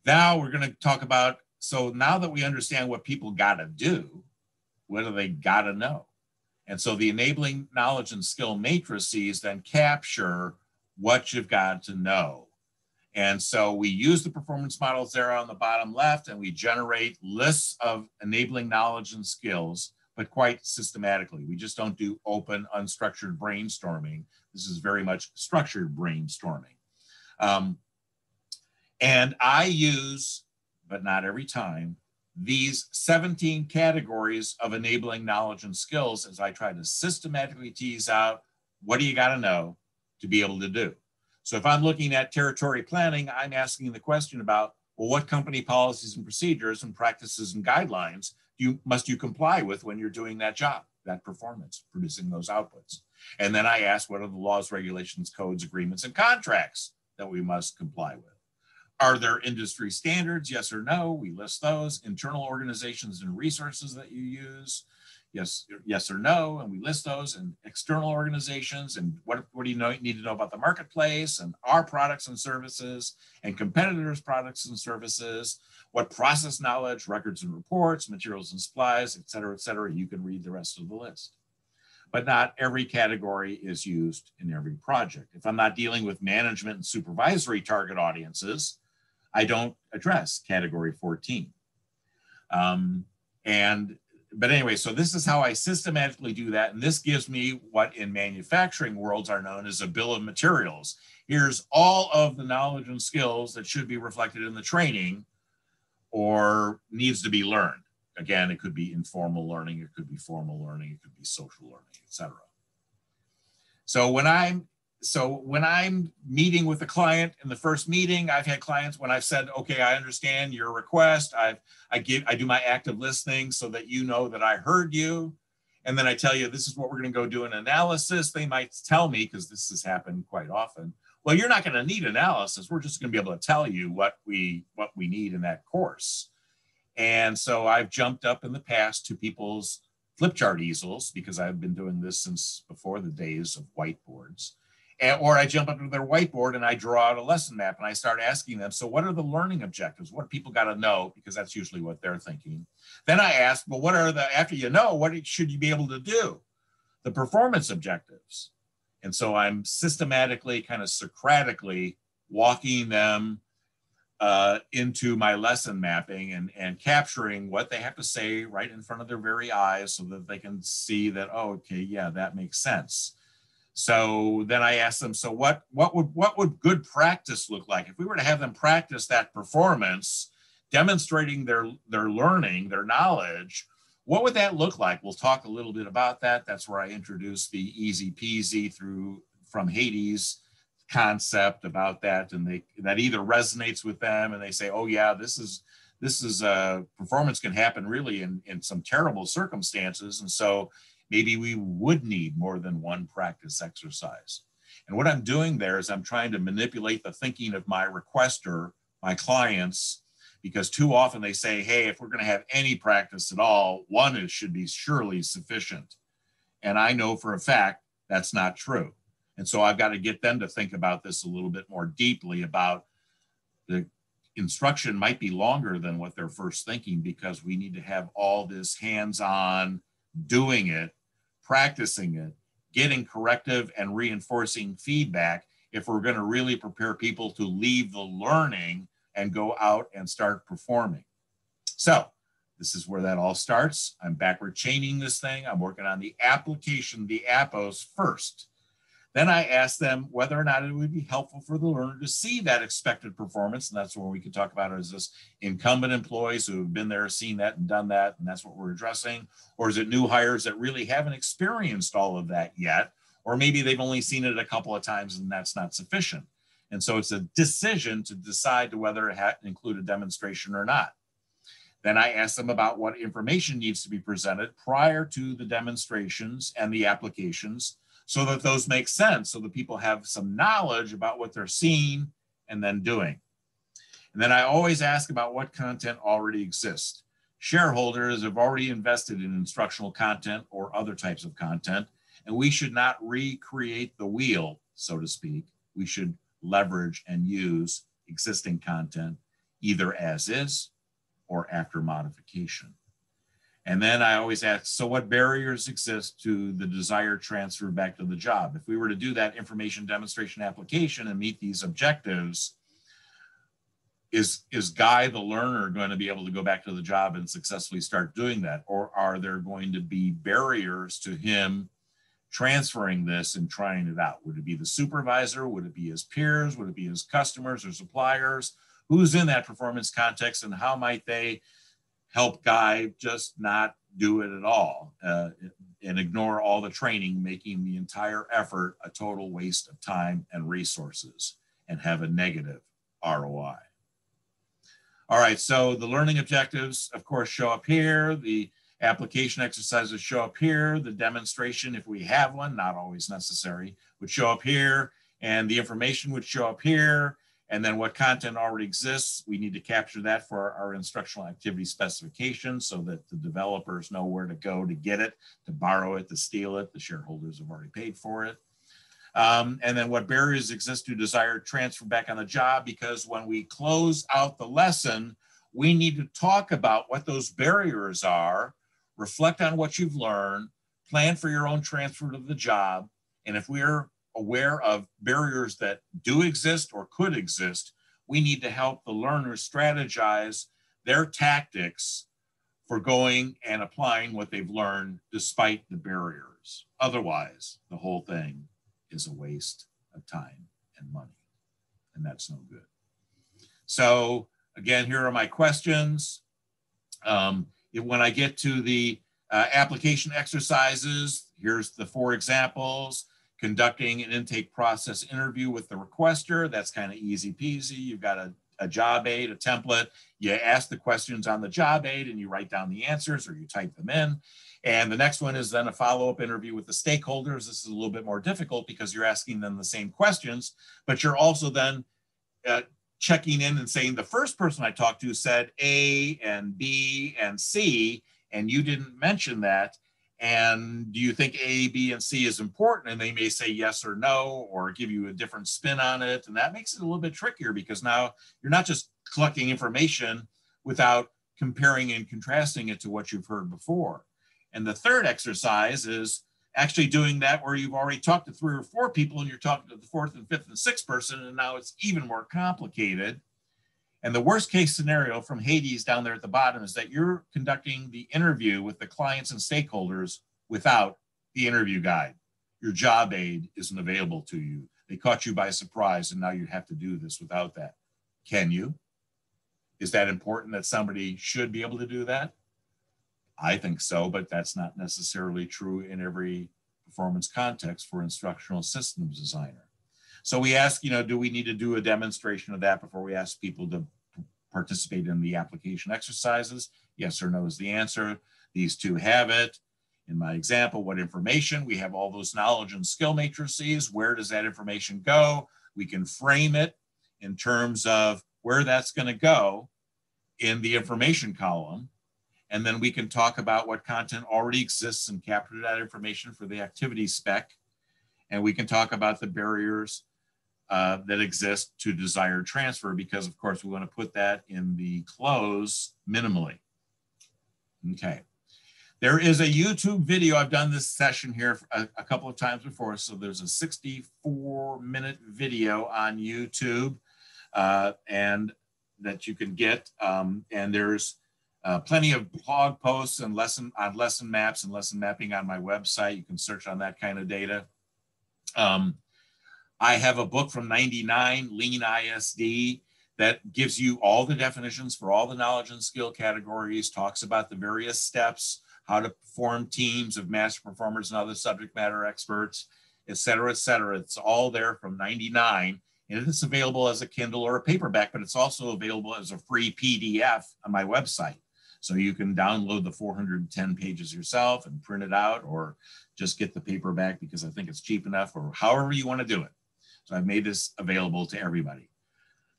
Now we're going to talk about, so now that we understand what people got to do, what do they got to know? And so the enabling knowledge and skill matrices then capture what you've got to know. And so we use the performance models there on the bottom left, and we generate lists of enabling knowledge and skills, but quite systematically. We just don't do open, unstructured brainstorming. This is very much structured brainstorming. And I use, but not every time, these 17 categories of enabling knowledge and skills as I try to systematically tease out what do you got to know to be able to do. So if I'm looking at territory planning, I'm asking the question about, well, what company policies and procedures and practices and guidelines must you comply with when you're doing that job, that performance, producing those outputs? And then I ask, what are the laws, regulations, codes, agreements, and contracts that we must comply with? Are there industry standards? Yes or no? We list those. Internal organizations and resources that you use? Yes or no, and we list those. And external organizations, and what do you need to know about the marketplace and our products and services and competitors' products and services? What process knowledge, records and reports, materials and supplies, et cetera, you can read the rest of the list. But not every category is used in every project. If I'm not dealing with management and supervisory target audiences, I don't address category 14. But anyway, so this is how I systematically do that. And this gives me what in manufacturing worlds are known as a bill of materials. Here's all of the knowledge and skills that should be reflected in the training or needs to be learned. Again, it could be informal learning, it could be formal learning, it could be social learning, etc. So when I'm meeting with a client in the first meeting, I've had clients when I've said, okay, I understand your request. I do my active listening so that you know that I heard you. And then I tell you, this is what we're going to go do an analysis. They might tell me, because this has happened quite often, well, you're not going to need analysis. We're just going to be able to tell you what we need in that course. And so I've jumped up in the past to people's flip chart easels, because I've been doing this since before the days of whiteboards. Or I jump up to their whiteboard and I draw out a lesson map and I start asking them, so what are the learning objectives? What do people got to know? Because that's usually what they're thinking. Then I ask, well, what are after you know, what should you be able to do? The performance objectives. And so I'm systematically, kind of Socratically walking them into my lesson mapping and capturing what they have to say right in front of their very eyes so that they can see that, oh, okay, yeah, that makes sense. So then I asked them, so what would good practice look like? If we were to have them practice that performance, demonstrating their learning, their knowledge, what would that look like? We'll talk a little bit about that. That's where I introduced the easy peasy from Hades concept about that. And that either resonates with them and they say, oh yeah, this is performance can happen really in some terrible circumstances. And so maybe we would need more than one practice exercise. And what I'm doing there is I'm trying to manipulate the thinking of my requester, my clients, because too often they say, hey, if we're going to have any practice at all, one should be surely sufficient. And I know for a fact that's not true. And so I've got to get them to think about this a little bit more deeply about the instruction might be longer than what they're first thinking, because we need to have all this hands-on doing it, practicing it, getting corrective and reinforcing feedback if we're going to really prepare people to leave the learning and go out and start performing. So this is where that all starts. I'm backward chaining this thing. I'm working on the application, the appos first. Then I ask them whether or not it would be helpful for the learner to see that expected performance. And that's where we could talk about it. Is this incumbent employees who have been there, seen that and done that, and that's what we're addressing? Or is it new hires that really haven't experienced all of that yet? Or maybe they've only seen it a couple of times and that's not sufficient. And so it's a decision to decide to whether it had to include a demonstration or not. Then I ask them about what information needs to be presented prior to the demonstrations and the applications, so that those make sense, so that people have some knowledge about what they're seeing and then doing. And then I always ask about what content already exists. Shareholders have already invested in instructional content or other types of content, and we should not recreate the wheel, so to speak. We should leverage and use existing content either as is or after modification. And then I always ask, so what barriers exist to the desired transfer back to the job? If we were to do that information demonstration application and meet these objectives, is Guy the learner going to be able to go back to the job and successfully start doing that? Or are there going to be barriers to him transferring this and trying it out? Would it be the supervisor? Would it be his peers? Would it be his customers or suppliers? Who's in that performance context, and how might they help Guy just not do it at all and ignore all the training, making the entire effort a total waste of time and resources and have a negative ROI? All right, so the learning objectives, of course, show up here. The application exercises show up here. The demonstration, if we have one, not always necessary, would show up here. And the information would show up here. And then what content already exists, we need to capture that for our instructional activity specification so that the developers know where to go to get it, to borrow it, to steal it. The shareholders have already paid for it. And then what barriers exist to desired transfer back on the job, because when we close out the lesson, we need to talk about what those barriers are, reflect on what you've learned, plan for your own transfer to the job. And if we're aware of barriers that do exist or could exist, we need to help the learners strategize their tactics for going and applying what they've learned despite the barriers. Otherwise, the whole thing is a waste of time and money, and that's no good. So again, here are my questions. When I get to the application exercises, here's the 4 examples. Conducting an intake process interview with the requester, that's kind of easy peasy. You've got a job aid, a template. You ask the questions on the job aid and you write down the answers or you type them in. And the next one is then a follow-up interview with the stakeholders. This is a little bit more difficult because you're asking them the same questions, but you're also then checking in and saying, the first person I talked to said A and B and C, and you didn't mention that. And do you think A, B, and C is important? And they may say yes or no, or give you a different spin on it. And that makes it a little bit trickier because now you're not just collecting information without comparing and contrasting it to what you've heard before. And the third exercise is actually doing that where you've already talked to 3 or 4 people and you're talking to the 4th and 5th and 6th person, and now it's even more complicated. And the worst case scenario from Hades down there at the bottom is that you're conducting the interview with the clients and stakeholders without the interview guide. Your job aid isn't available to you. They caught you by surprise and now you have to do this without that. Can you? Is that important that somebody should be able to do that? I think so, but that's not necessarily true in every performance context for instructional systems designer. So we ask, do we need to do a demonstration of that before we ask people to participate in the application exercises? Yes or no is the answer. These 2 have it. In my example, what information? We have all those knowledge and skill matrices. Where does that information go? We can frame it in terms of where that's going to go in the information column. And then we can talk about what content already exists and capture that information for the activity spec. And we can talk about the barriers that exist to desired transfer, because of course we want to put that in the close minimally. Okay. There is a YouTube video. I've done this session here a couple of times before. So there's a 64-minute video on YouTube and that you can get. And there's plenty of blog posts and lesson maps and lesson mapping on my website. You can search on that kind of data. I have a book from '99, Lean ISD, that gives you all the definitions for all the knowledge and skill categories, talks about the various steps, how to form teams of master performers and other subject matter experts, et cetera, et cetera. It's all there from '99, and it's available as a Kindle or a paperback, but it's also available as a free PDF on my website. So you can download the 410 pages yourself and print it out, or just get the paperback because I think it's cheap enough, or however you want to do it. So I've made this available to everybody.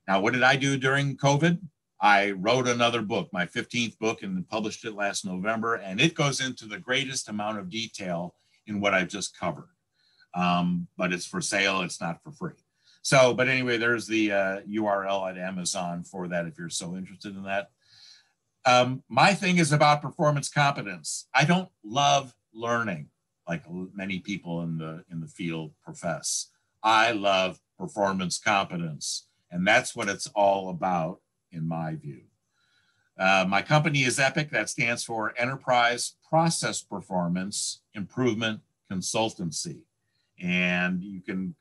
Now, what did I do during COVID? I wrote another book, my 15th book, and published it last November. And it goes into the greatest amount of detail in what I've just covered. But it's for sale, it's not for free. So, but anyway, there's the URL at Amazon for that if you're so interested in that. My thing is about performance competence. I don't love learning like many people in the field profess. I love performance competence, and that's what it's all about in my view. My company is EPIC, that stands for Enterprise Process Performance Improvement Consultancy. And you can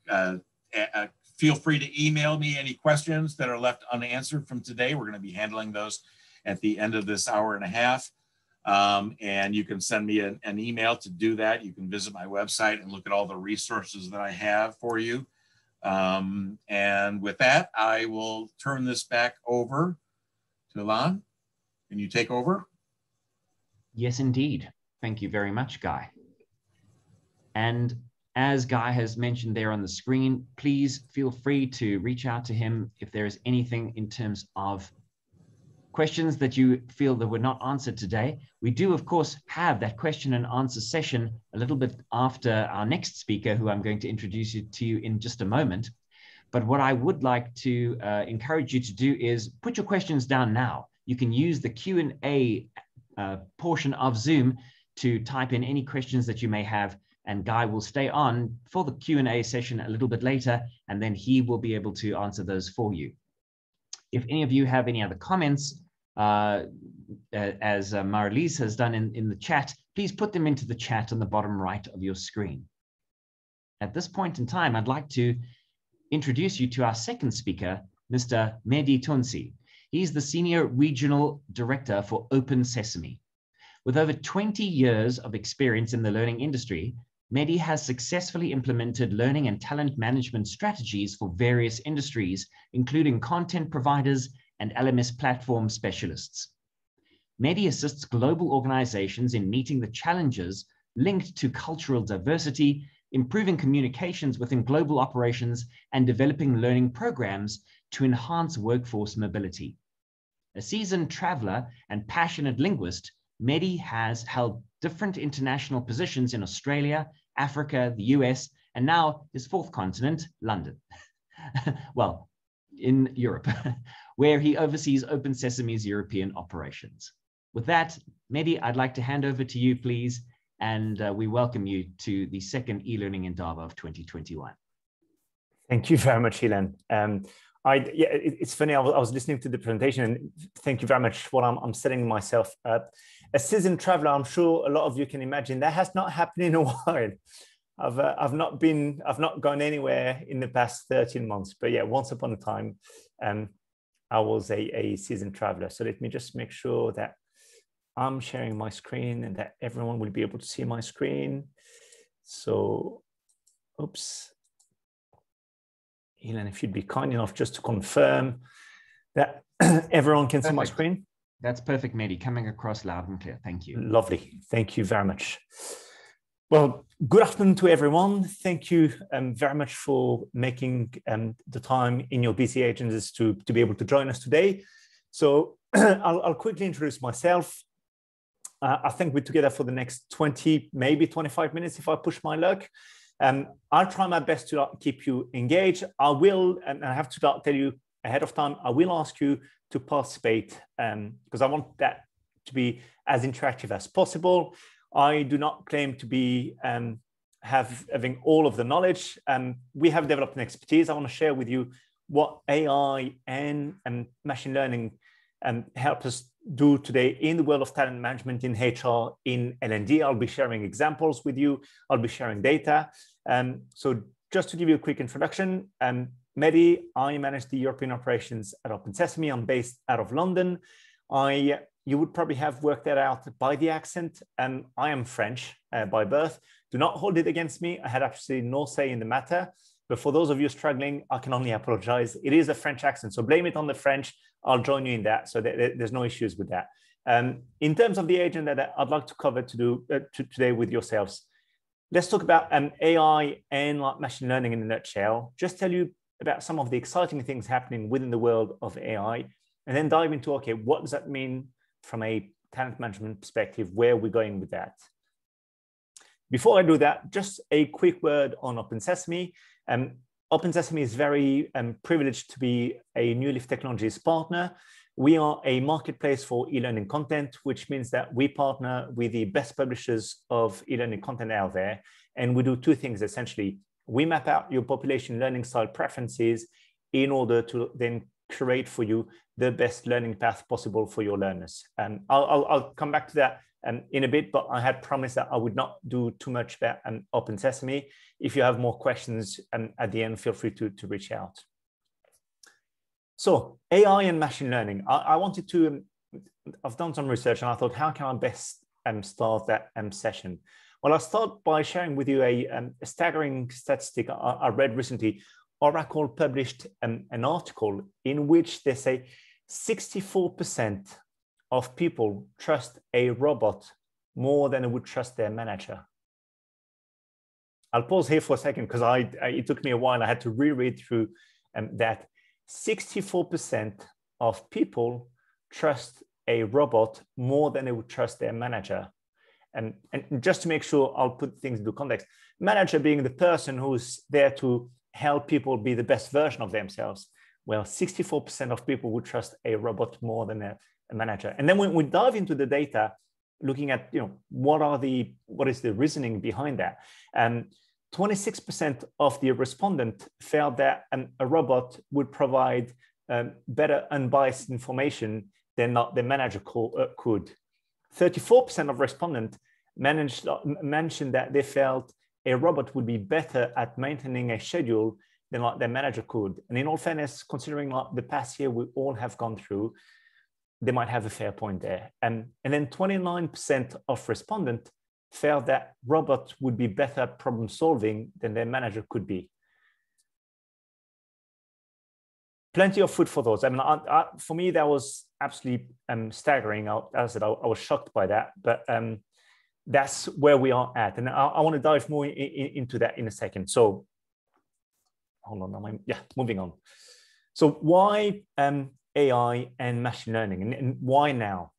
feel free to email me any questions that are left unanswered from today. We're going to be handling those at the end of this hour and a half. And you can send me an email to do that. You can visit my website and look at all the resources that I have for you. And with that, I will turn this back over to Ilan. Can you take over? Yes, indeed. Thank you very much, Guy. And as Guy has mentioned there on the screen, please feel free to reach out to him if there is anything in terms of questions that you feel that were not answered today. We do, of course, have that question and answer session a little bit after our next speaker, who I'm going to introduce you to in just a moment. But what I would like to encourage you to do is put your questions down now. You can use the Q&A portion of Zoom to type in any questions that you may have, and Guy will stay on for the Q&A session a little bit later, and then he will be able to answer those for you. If any of you have any other comments, as Marilise has done in the chat, please put them into the chat on the bottom right of your screen. At this point in time, I'd like to introduce you to our second speaker, Mr. Mehdi Tunsi. He's the Senior Regional Director for OpenSesame. With over 20 years of experience in the learning industry, Mehdi has successfully implemented learning and talent management strategies for various industries, including content providers and LMS platform specialists. Mehdi assists global organizations in meeting the challenges linked to cultural diversity, improving communications within global operations, and developing learning programs to enhance workforce mobility. A seasoned traveler and passionate linguist, Mehdi has held different international positions in Australia, Africa, the US, and now his fourth continent, London. Well, in Europe, where he oversees OpenSesame's European operations. With that, Mehdi, I'd like to hand over to you, please, and we welcome you to the second eLearning Indaba of 2021. Thank you very much, Ilan. It's funny, I was listening to the presentation, and thank you very much. What I'm setting myself up. A seasoned traveler, I'm sure a lot of you can imagine, that has not happened in a while. I've not gone anywhere in the past 13 months, but yeah, once upon a time, I was a seasoned traveler. So let me just make sure that I'm sharing my screen and that everyone will be able to see my screen. So, oops. Ilan, if you'd be kind enough just to confirm that everyone can see my screen. That's perfect, Mehdi, coming across loud and clear. Thank you. Lovely. Thank you very much. Well, good afternoon to everyone. Thank you very much for making the time in your busy agendas to be able to join us today. So I'll quickly introduce myself. I think we're together for the next 20, maybe 25 minutes if I push my luck. I'll try my best to keep you engaged. I will, and I have to tell you ahead of time, I will ask you to participate because I want that to be as interactive as possible. I do not claim to be having all of the knowledge. We have developed an expertise. I want to share with you what AI and machine learning help us do today in the world of talent management, in HR, in L&D. I'll be sharing examples with you. I'll be sharing data. So just to give you a quick introduction, Mehdi, I manage the European operations at OpenSesame. I'm based out of London. You would probably have worked that out by the accent. I am French by birth. Do not hold it against me. I had absolutely no say in the matter. But for those of you struggling, I can only apologize. It is a French accent, so blame it on the French. I'll join you in that. So there's no issues with that. In terms of the agenda that I'd like to cover today with yourselves, let's talk about AI and machine learning in a nutshell. Just tell you about some of the exciting things happening within the world of AI, and then dive into, okay, what does that mean from a talent management perspective? Where we're going with that? Before I do that, just a quick word on OpenSesame. OpenSesame is very privileged to be a New Leaf Technologies partner. We are a marketplace for e-learning content, which means that we partner with the best publishers of e-learning content out there. And we do two things, essentially. We map out your population learning style preferences in order to then curate for you the best learning path possible for your learners. I'll come back to that in a bit, but I had promised that I would not do too much about OpenSesame. If you have more questions at the end, feel free to reach out. So AI and machine learning, I wanted to, I've done some research and I thought, how can I best start that session? Well, I'll start by sharing with you a staggering statistic I read recently. Oracle published an article in which they say 64% of people trust a robot more than they would trust their manager. I'll pause here for a second because it took me a while. I had to reread through that. 64% of people trust a robot more than they would trust their manager. And just to make sure, I'll put things into context. Manager being the person who's there to help people be the best version of themselves. Well, 64% of people would trust a robot more than a manager. And then when we dive into the data, looking at, what is the reasoning behind that? 26% of the respondents felt that a robot would provide better unbiased information than the manager could. 34% of respondents mentioned that they felt a robot would be better at maintaining a schedule than their manager could. And in all fairness, considering the past year we all have gone through, they might have a fair point there. And then 29% of respondents felt that robots would be better at problem solving than their manager could be. Plenty of food for thought. I mean, for me, that was absolutely staggering. As I said, I was shocked by that, but that's where we are at. And I want to dive more into that in a second. So hold on, moving on. So why AI and machine learning, and why now?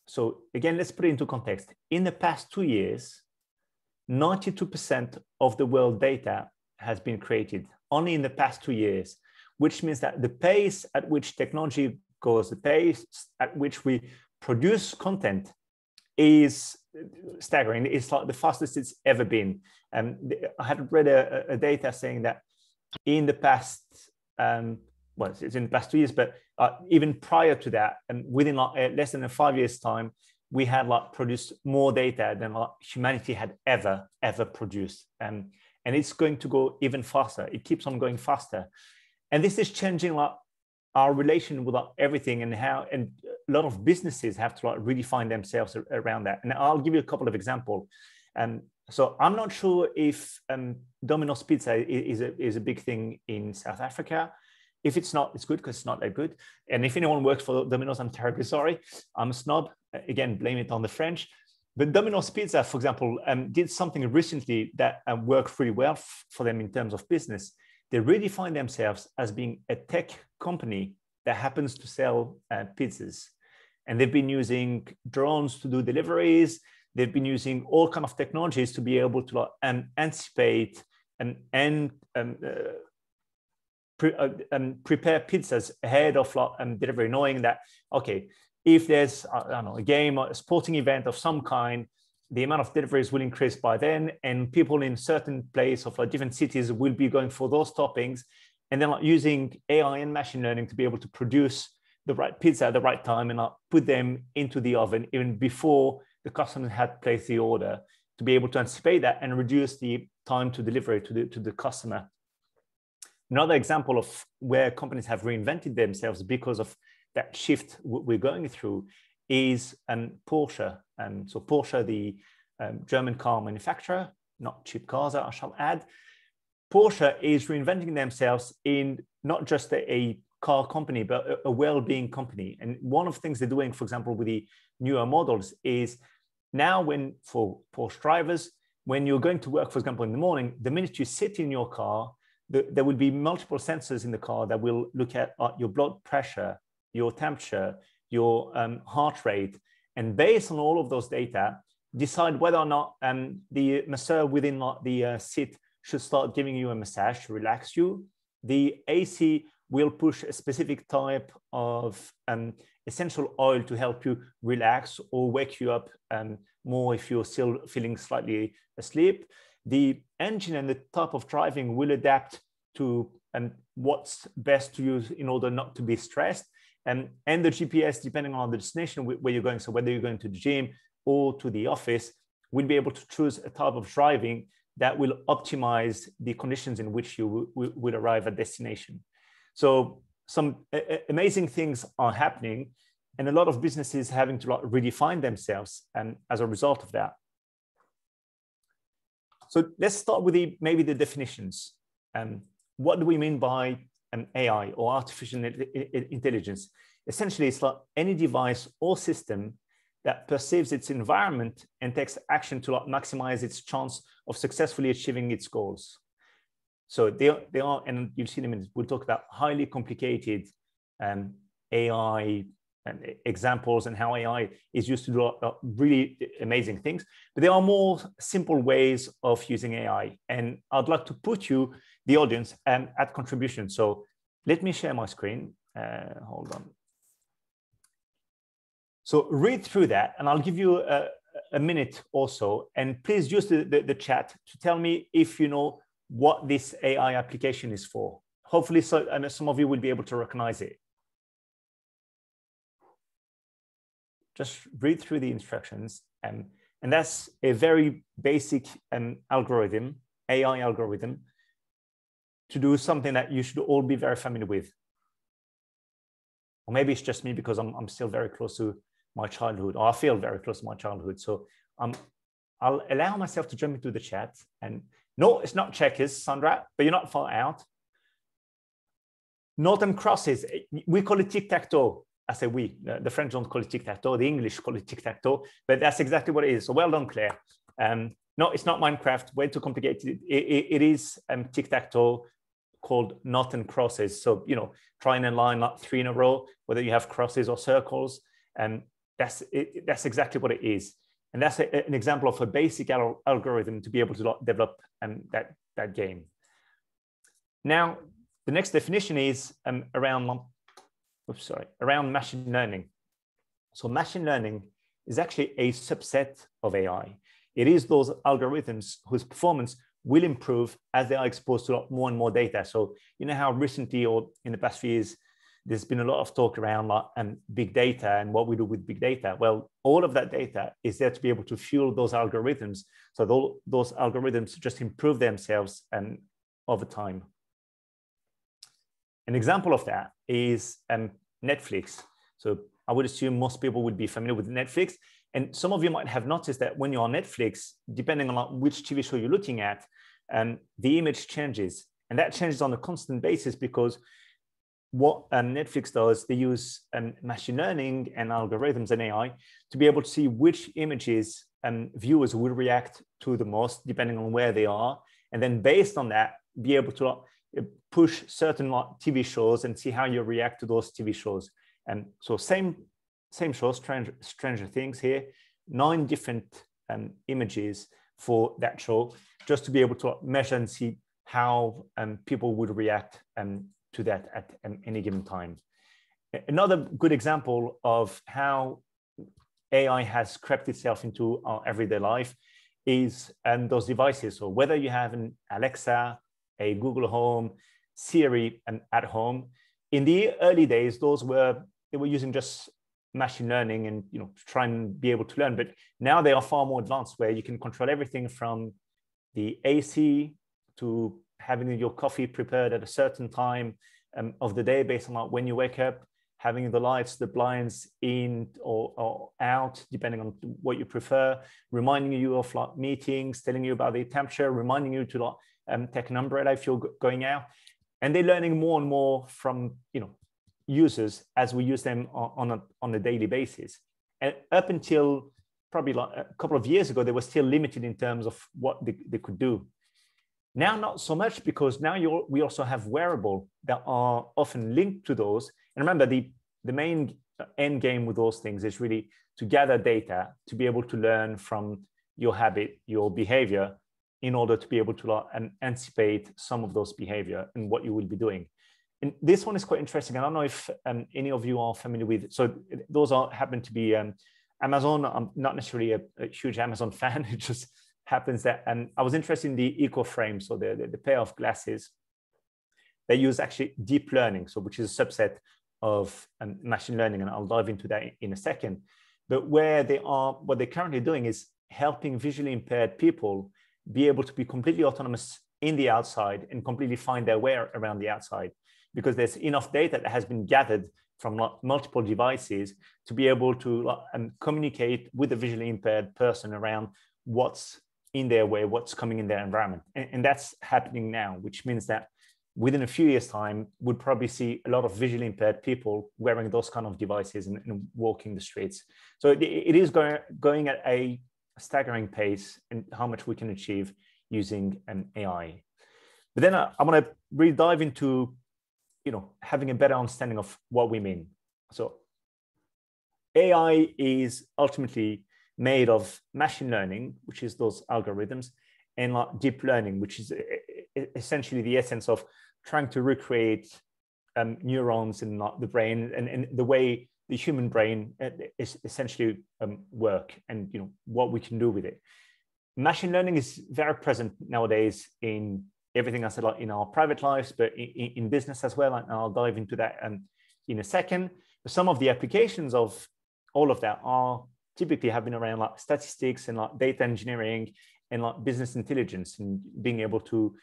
So again, let's put it into context. In the past 2 years, 92% of the world data has been created only in the past 2 years, which means that the pace at which technology goes, the pace at which we produce content is staggering. It's like the fastest it's ever been. And I had read a data saying that in the past, well, it's in the past 2 years, but even prior to that, and within less than 5 years' time, we had produced more data than humanity had ever produced. And it's going to go even faster. It keeps on going faster. And this is changing our relation with everything, and how, and a lot of businesses have to redefine themselves around that. And I'll give you a couple of examples. So I'm not sure if Domino's Pizza is a big thing in South Africa. If it's not, it's good because it's not that good. And if anyone works for Domino's, I'm terribly sorry. I'm a snob. Again, blame it on the French. But Domino's Pizza, for example, did something recently that worked really well for them in terms of business. They redefine themselves as being a tech company that happens to sell pizzas. And they've been using drones to do deliveries. They've been using all kinds of technologies to be able to anticipate and prepare pizzas ahead of delivery, knowing that, okay, if there's, I don't know, a game or a sporting event of some kind, the amount of deliveries will increase by then, and people in certain places of different cities will be going for those toppings, and then using AI and machine learning to be able to produce the right pizza at the right time and put them into the oven even before the customer had placed the order, to be able to anticipate that and reduce the time to delivery to the customer. Another example of where companies have reinvented themselves because of that shift we're going through is Porsche. So Porsche, the German car manufacturer, not cheap cars, I shall add. Porsche is reinventing themselves in not just a car company, but a well-being company. And one of the things they're doing, for example, with the newer models is now for Porsche drivers, when you're going to work, for example, in the morning, the minute you sit in your car, there will be multiple sensors in the car that will look at your blood pressure, your temperature, your heart rate, and based on all of those data, decide whether or not the masseur within the seat should start giving you a massage to relax you. The AC will push a specific type of essential oil to help you relax or wake you up more if you're still feeling slightly asleep. The engine and the type of driving will adapt to what's best to use in order not to be stressed. And the GPS, depending on the destination where you're going, so whether you're going to the gym or to the office, will be able to choose a type of driving that will optimize the conditions in which you will arrive at destination. So some amazing things are happening, and a lot of businesses having to redefine themselves as a result of that. So let's start with maybe the definitions. What do we mean by AI or artificial intelligence? Essentially, it's like any device or system that perceives its environment and takes action to maximize its chance of successfully achieving its goals. So they are, and you'll see them in, we'll talk about highly complicated AI examples and how AI is used to do really amazing things, but there are more simple ways of using AI. And I'd like to put you, the audience, at contribution. So let me share my screen. Hold on. So read through that, and I'll give you a minute or so, and please use the chat to tell me if you know what this AI application is for. Hopefully, some of you will be able to recognize it. Just read through the instructions, and that's a very basic algorithm, AI algorithm, to do something that you should all be very familiar with. Or maybe it's just me because I'm still very close to my childhood, or I feel very close to my childhood. So I'll allow myself to jump into the chat. And no, it's not checkers, Sandra, but you're not far out. Nought and crosses, we call it tic-tac-toe. I say we, the French don't call it tic-tac-toe, the English call it tic-tac-toe, but that's exactly what it is. So well done, Claire. No, it's not Minecraft, way too complicated. It is tic-tac-toe called nought and crosses. So, try and line like 3 in a row, whether you have crosses or circles. That's exactly what it is. And that's an example of a basic algorithm to be able to develop that game. Now, the next definition is around machine learning. So machine learning is actually a subset of AI. It is those algorithms whose performance will improve as they are exposed to more and more data. So you know how recently or in the past few years, there's been a lot of talk around big data and what we do with big data. Well, all of that data is there to be able to fuel those algorithms. So those algorithms just improve themselves over time. An example of that is Netflix. So I would assume most people would be familiar with Netflix. And some of you might have noticed that when you're on Netflix, depending on which TV show you're looking at, the image changes. And that changes on a constant basis because what Netflix does, they use machine learning and algorithms and AI to be able to see which images viewers will react to the most, depending on where they are. And then based on that, be able to push certain TV shows and see how you react to those TV shows. And so same show, Stranger Things here, 9 different images for that show, just to be able to measure and see how people would react to that at any given time. Another good example of how AI has crept itself into our everyday life is those devices. So whether you have an Alexa, a Google Home, Siri, and at home, in the early days, they were using just machine learning and to try and be able to learn. But now they are far more advanced, where you can control everything from the AC to having your coffee prepared at a certain time of the day based on when you wake up, having the lights, the blinds in or out, depending on what you prefer, reminding you of meetings, telling you about the temperature, reminding you to take an umbrella if you're going out. And they're learning more and more from users as we use them on a daily basis. And up until probably like a couple of years ago, they were still limited in terms of what they could do. Now, not so much, because now we also have wearables that are often linked to those. And remember, the main end game with those things is really to gather data, to be able to learn from your habit, your behavior, in order to be able to anticipate some of those behavior and what you will be doing. And this one is quite interesting. I don't know if any of you are familiar with it. So those happen to be Amazon. I'm not necessarily a huge Amazon fan. It just happens that, and I was interested in the eco frame, so the pair of glasses. They use actually deep learning, so which is a subset of machine learning, and I'll dive into that in a second. But what they're currently doing is helping visually impaired people be able to be completely autonomous in the outside and completely find their way around the outside, because there's enough data that has been gathered from multiple devices to be able to communicate with a visually impaired person around what's in their way, what's coming in their environment. And that's happening now, which means that within a few years' time, we'll probably see a lot of visually impaired people wearing those kind of devices and walking the streets. So it is going at a staggering pace in how much we can achieve using AI. But then I want to really dive into, having a better understanding of what we mean. So AI is ultimately made of machine learning, which is those algorithms, and deep learning, which is essentially the essence of trying to recreate neurons in the brain and the way the human brain is essentially work, and what we can do with it. Machine learning is very present nowadays in everything I said, like in our private lives, but in business as well. And I'll dive into that in a second. But some of the applications of all of that typically have been around like statistics and like data engineering and like business intelligence, and being able to,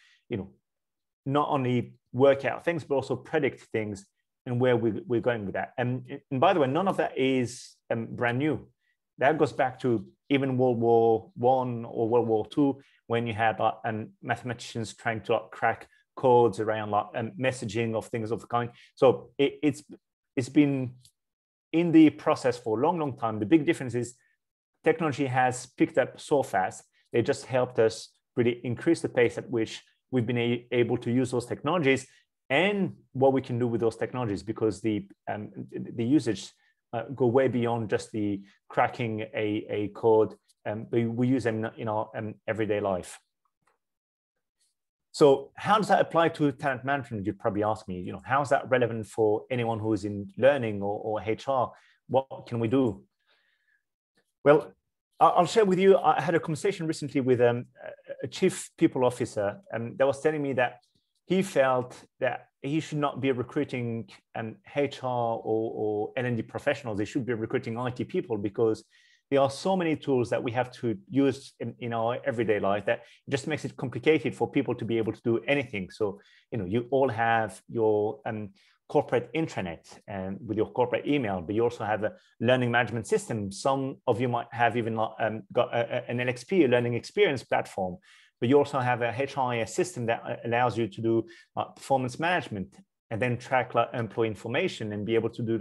not only work out things, but also predict things and where we're going with that. And by the way, none of that is brand new. That goes back to even World War I or World War II, when you had mathematicians trying to crack codes around messaging of things of the kind. So it's been in the process for a long, long time. The big difference is technology has picked up so fast. They just helped us really increase the pace at which we've been able to use those technologies and what we can do with those technologies, because the usage go way beyond just the cracking a code. We use them in our everyday life. So how does that apply to talent management? You'd probably ask me, how is that relevant for anyone who is in learning or HR? What can we do? Well, I'll share with you, I had a conversation recently with a chief people officer, and that was telling me that he felt that he should not be recruiting HR or L&D professionals. They should be recruiting IT people, because there are so many tools that we have to use in our everyday life that just makes it complicated for people to be able to do anything. So, you all have your corporate intranet and with your corporate email, but you also have a learning management system. Some of you might have even got an LXP, a learning experience platform, but you also have a HRIS system that allows you to do performance management and then track employee information and be able to do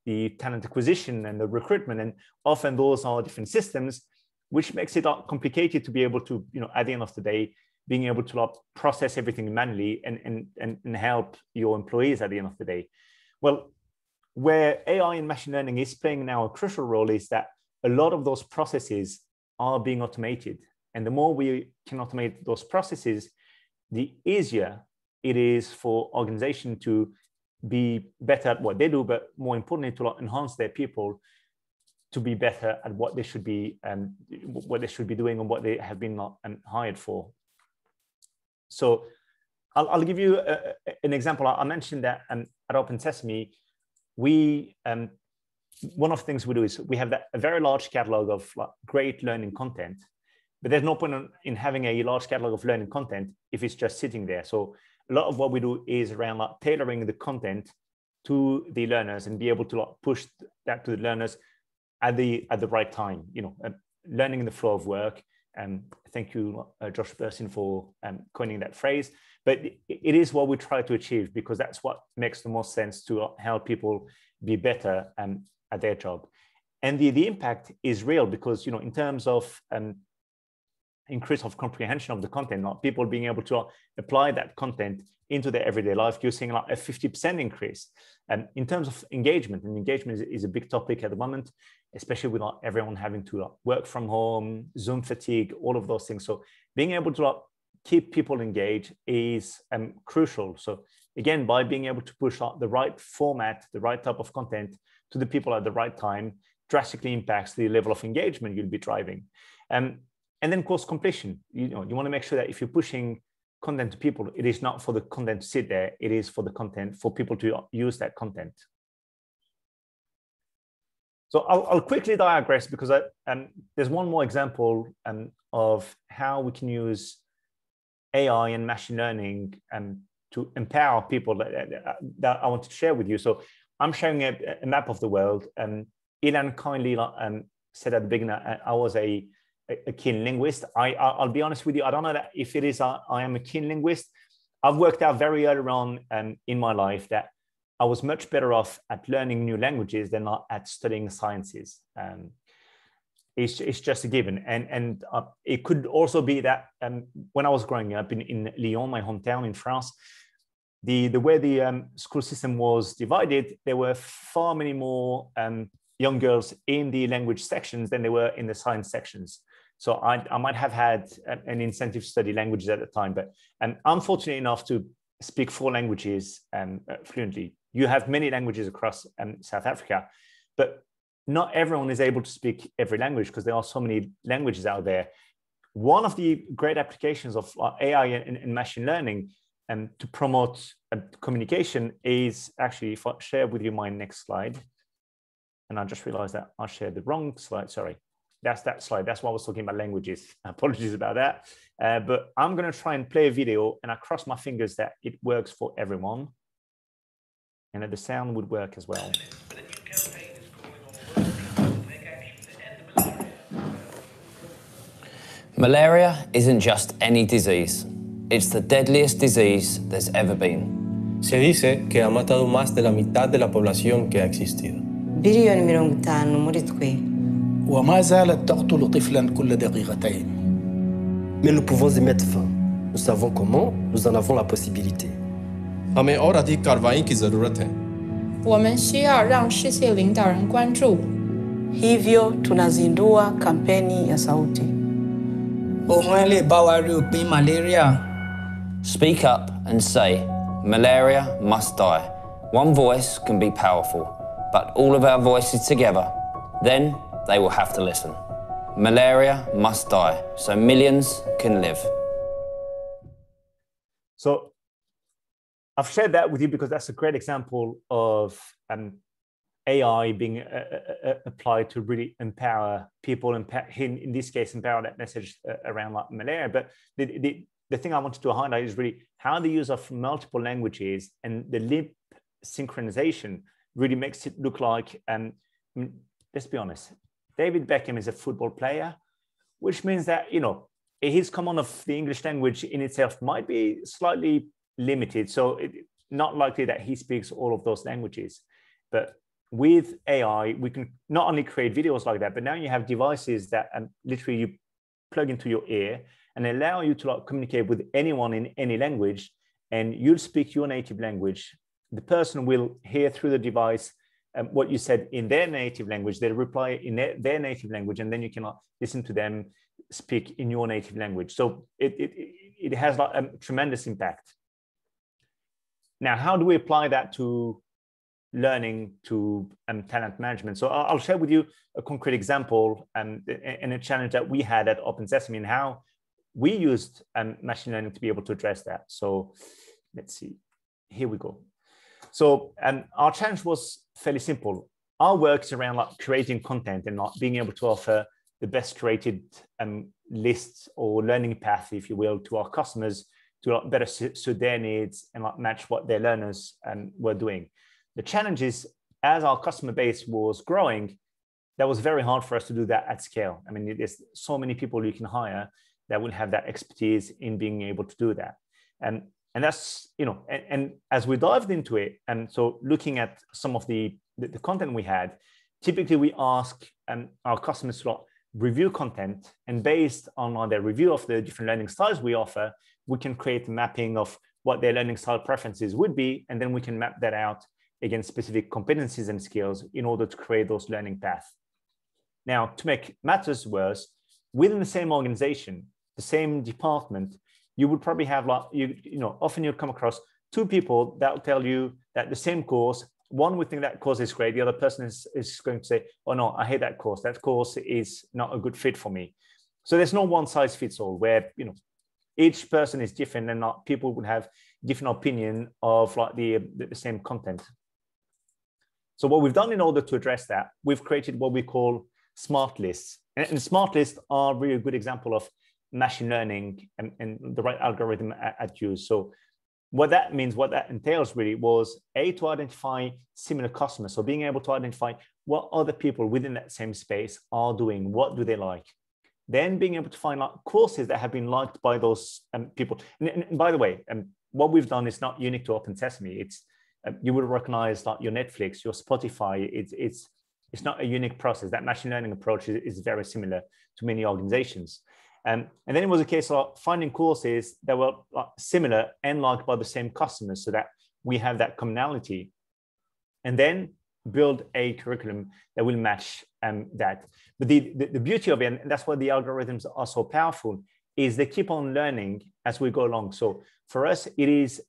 the talent acquisition and the recruitment. And often those are different systems, which makes it complicated to be able to, at the end of the day, being able to process everything manually and help your employees at the end of the day. Well, where AI and machine learning is playing now a crucial role is that a lot of those processes are being automated. And the more we can automate those processes, the easier it is for organizations to be better at what they do, but more importantly, to enhance their people to be better at what they should be doing and what they have been hired for. So I'll give you an example. I mentioned that at OpenSesame, one of the things we do is we have a very large catalog of great learning content, but there's no point in having a large catalog of learning content if it's just sitting there. So a lot of what we do is around tailoring the content to the learners and be able to push that to the learners at the right time, learning in the flow of work Thank you, Josh Bursin, for coining that phrase. But it is what we try to achieve, because that's what makes the most sense to help people be better at their job. And the impact is real, because, you know, in terms of increase of comprehension of the content, not people being able to apply that content into their everyday life, you're seeing like a 50% increase. And in terms of engagement, and engagement is a big topic at the moment, especially with like everyone having to work from home, Zoom fatigue, all of those things. So being able to keep people engaged is crucial. So again, by being able to push out the right format, the right type of content to the people at the right time, drastically impacts the level of engagement you'll be driving. And then course completion. You know, you want to make sure that if you're pushing content to people, it is not for the content to sit there, it is for the content, for people to use that content. So I'll quickly digress, because there's one more example of how we can use AI and machine learning to empower people that I want to share with you. So I'm showing a map of the world. Ilan kindly said at the beginning, I was a keen linguist. I'll be honest with you, I don't know that if it is I am a keen linguist. I've worked out very early on in my life that I was much better off at learning new languages than at studying sciences. It's just a given. And it could also be that when I was growing up in Lyon, my hometown in France, the way the school system was divided, there were far many more young girls in the language sections than there were in the science sections. So I might have had an incentive to study languages at the time, but I'm fortunate enough to speak 4 languages fluently. You have many languages across South Africa, but not everyone is able to speak every language, because there are so many languages out there. One of the great applications of AI and machine learning to promote communication is actually, if I share with you my next slide, and I just realized that I shared the wrong slide, sorry. That's that slide. That's why I was talking about languages. Apologies about that. But I'm going to try and play a video, and I cross my fingers that it works for everyone, and that the sound would work as well. Malaria isn't just any disease. It's the deadliest disease there's ever been. Se dice que ha matado más de la mitad de la población que ha existido. بليون مليون تاع مريض وما زالت تقتل طفلاً كل دقيقتين. Mais nous pouvons y mettre fin. Nous savons comment, nous en avons la possibilité. हमें और अधिक कार्रवाई की जरूरत है. 我们需要让世界领导人关注. Hivyo tunazindua kampeni ya sauti. Òun lè bá wa rí òpin malaria. Speak up and say, malaria must die. One voice can be powerful, but all of our voices together, then they will have to listen. Malaria must die, so millions can live. So I've shared that with you because that's a great example of AI being applied to really empower people, in this case, empower that message around like malaria. But the thing I wanted to highlight is really how the use of multiple languages and the lip synchronization really makes it look like, let's be honest, David Beckham is a football player, which means that, you know, his command of the English language in itself might be slightly limited. So it's not likely that he speaks all of those languages. But with AI, we can not only create videos like that, but now you have devices that literally you plug into your ear and allow you to communicate with anyone in any language, and you'll speak your native language. The person will hear through the device what you said in their native language. They'll reply in their native language, and then you can listen to them speak in your native language. So it has a tremendous impact. Now, how do we apply that to learning, to talent management? So I'll share with you a concrete example and a challenge that we had at OpenSesame and how we used machine learning to be able to address that. So let's see, here we go. So our challenge was fairly simple. Our work is around creating content and being able to offer the best created lists or learning path, if you will, to our customers to better suit their needs and match what their learners were doing. The challenge is, as our customer base was growing, that was very hard for us to do that at scale. I mean, there's so many people you can hire that will have that expertise in being able to do that. And that's, you know, and as we dived into it, and so looking at some of the content we had, typically we ask our customers to review content, and based on their review of the different learning styles we offer, we can create a mapping of what their learning style preferences would be, and then we can map that out against specific competencies and skills in order to create those learning paths. Now, to make matters worse, within the same organization, the same department, you would probably have often you'll come across two people that will tell you that the same course, one would think that course is great, the other person is going to say, oh no, I hate that course is not a good fit for me. So there's no one size fits all, where, you know, each person is different, and people would have different opinion of the same content. So what we've done in order to address that, we've created what we call smart lists. And smart lists are really a good example of machine learning and the right algorithm at use. So what that means, what that entails really was to identify similar customers. So being able to identify what other people within that same space are doing, what do they like? Then being able to find courses that have been liked by those people. And by the way, what we've done is not unique to OpenSesame. It's you will recognize your Netflix, your Spotify. It's not a unique process. That machine learning approach is very similar to many organizations. And then it was a case of finding courses that were similar and liked by the same customers, so that we have that commonality, and then build a curriculum that will match that. But the beauty of it, and that's why the algorithms are so powerful, is they keep on learning as we go along. So for us, it is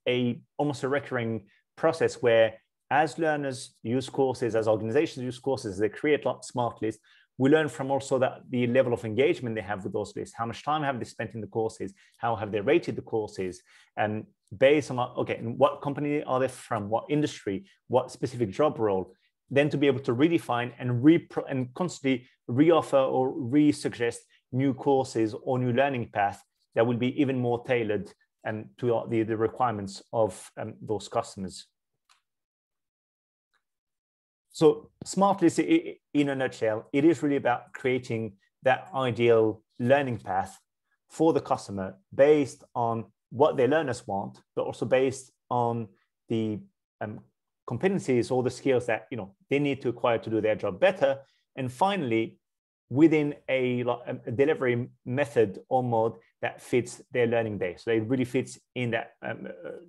almost a recurring process where, as learners use courses, as organizations use courses, they create smart lists. We learn from also the level of engagement they have with those lists. How much time have they spent in the courses? How have they rated the courses? And based on, and what company are they from? What industry? What specific job role? Then to be able to redefine and constantly reoffer or re-suggest new courses or new learning paths that will be even more tailored to the requirements of those customers. So smart lists, in a nutshell, it is really about creating that ideal learning path for the customer based on what their learners want, but also based on the competencies or the skills that they need to acquire to do their job better. And finally, within a delivery method or mode that fits their learning day. So it really fits in that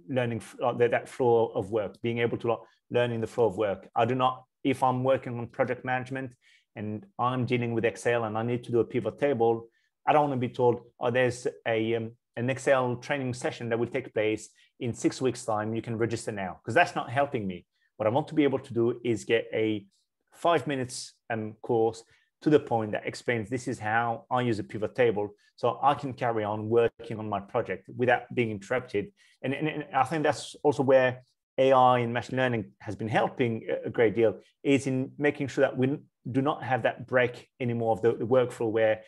learning, that flow of work, being able to learn in the flow of work. I do not, if I'm working on project management and I'm dealing with Excel and I need to do a pivot table, I don't want to be told, oh, there's an Excel training session that will take place in 6 weeks' time. You can register now, because that's not helping me. What I want to be able to do is get a 5 minutes course to the point that explains this is how I use a pivot table, so I can carry on working on my project without being interrupted. And I think that's also where AI and machine learning has been helping a great deal, is in making sure that we do not have that break anymore of the workflow, where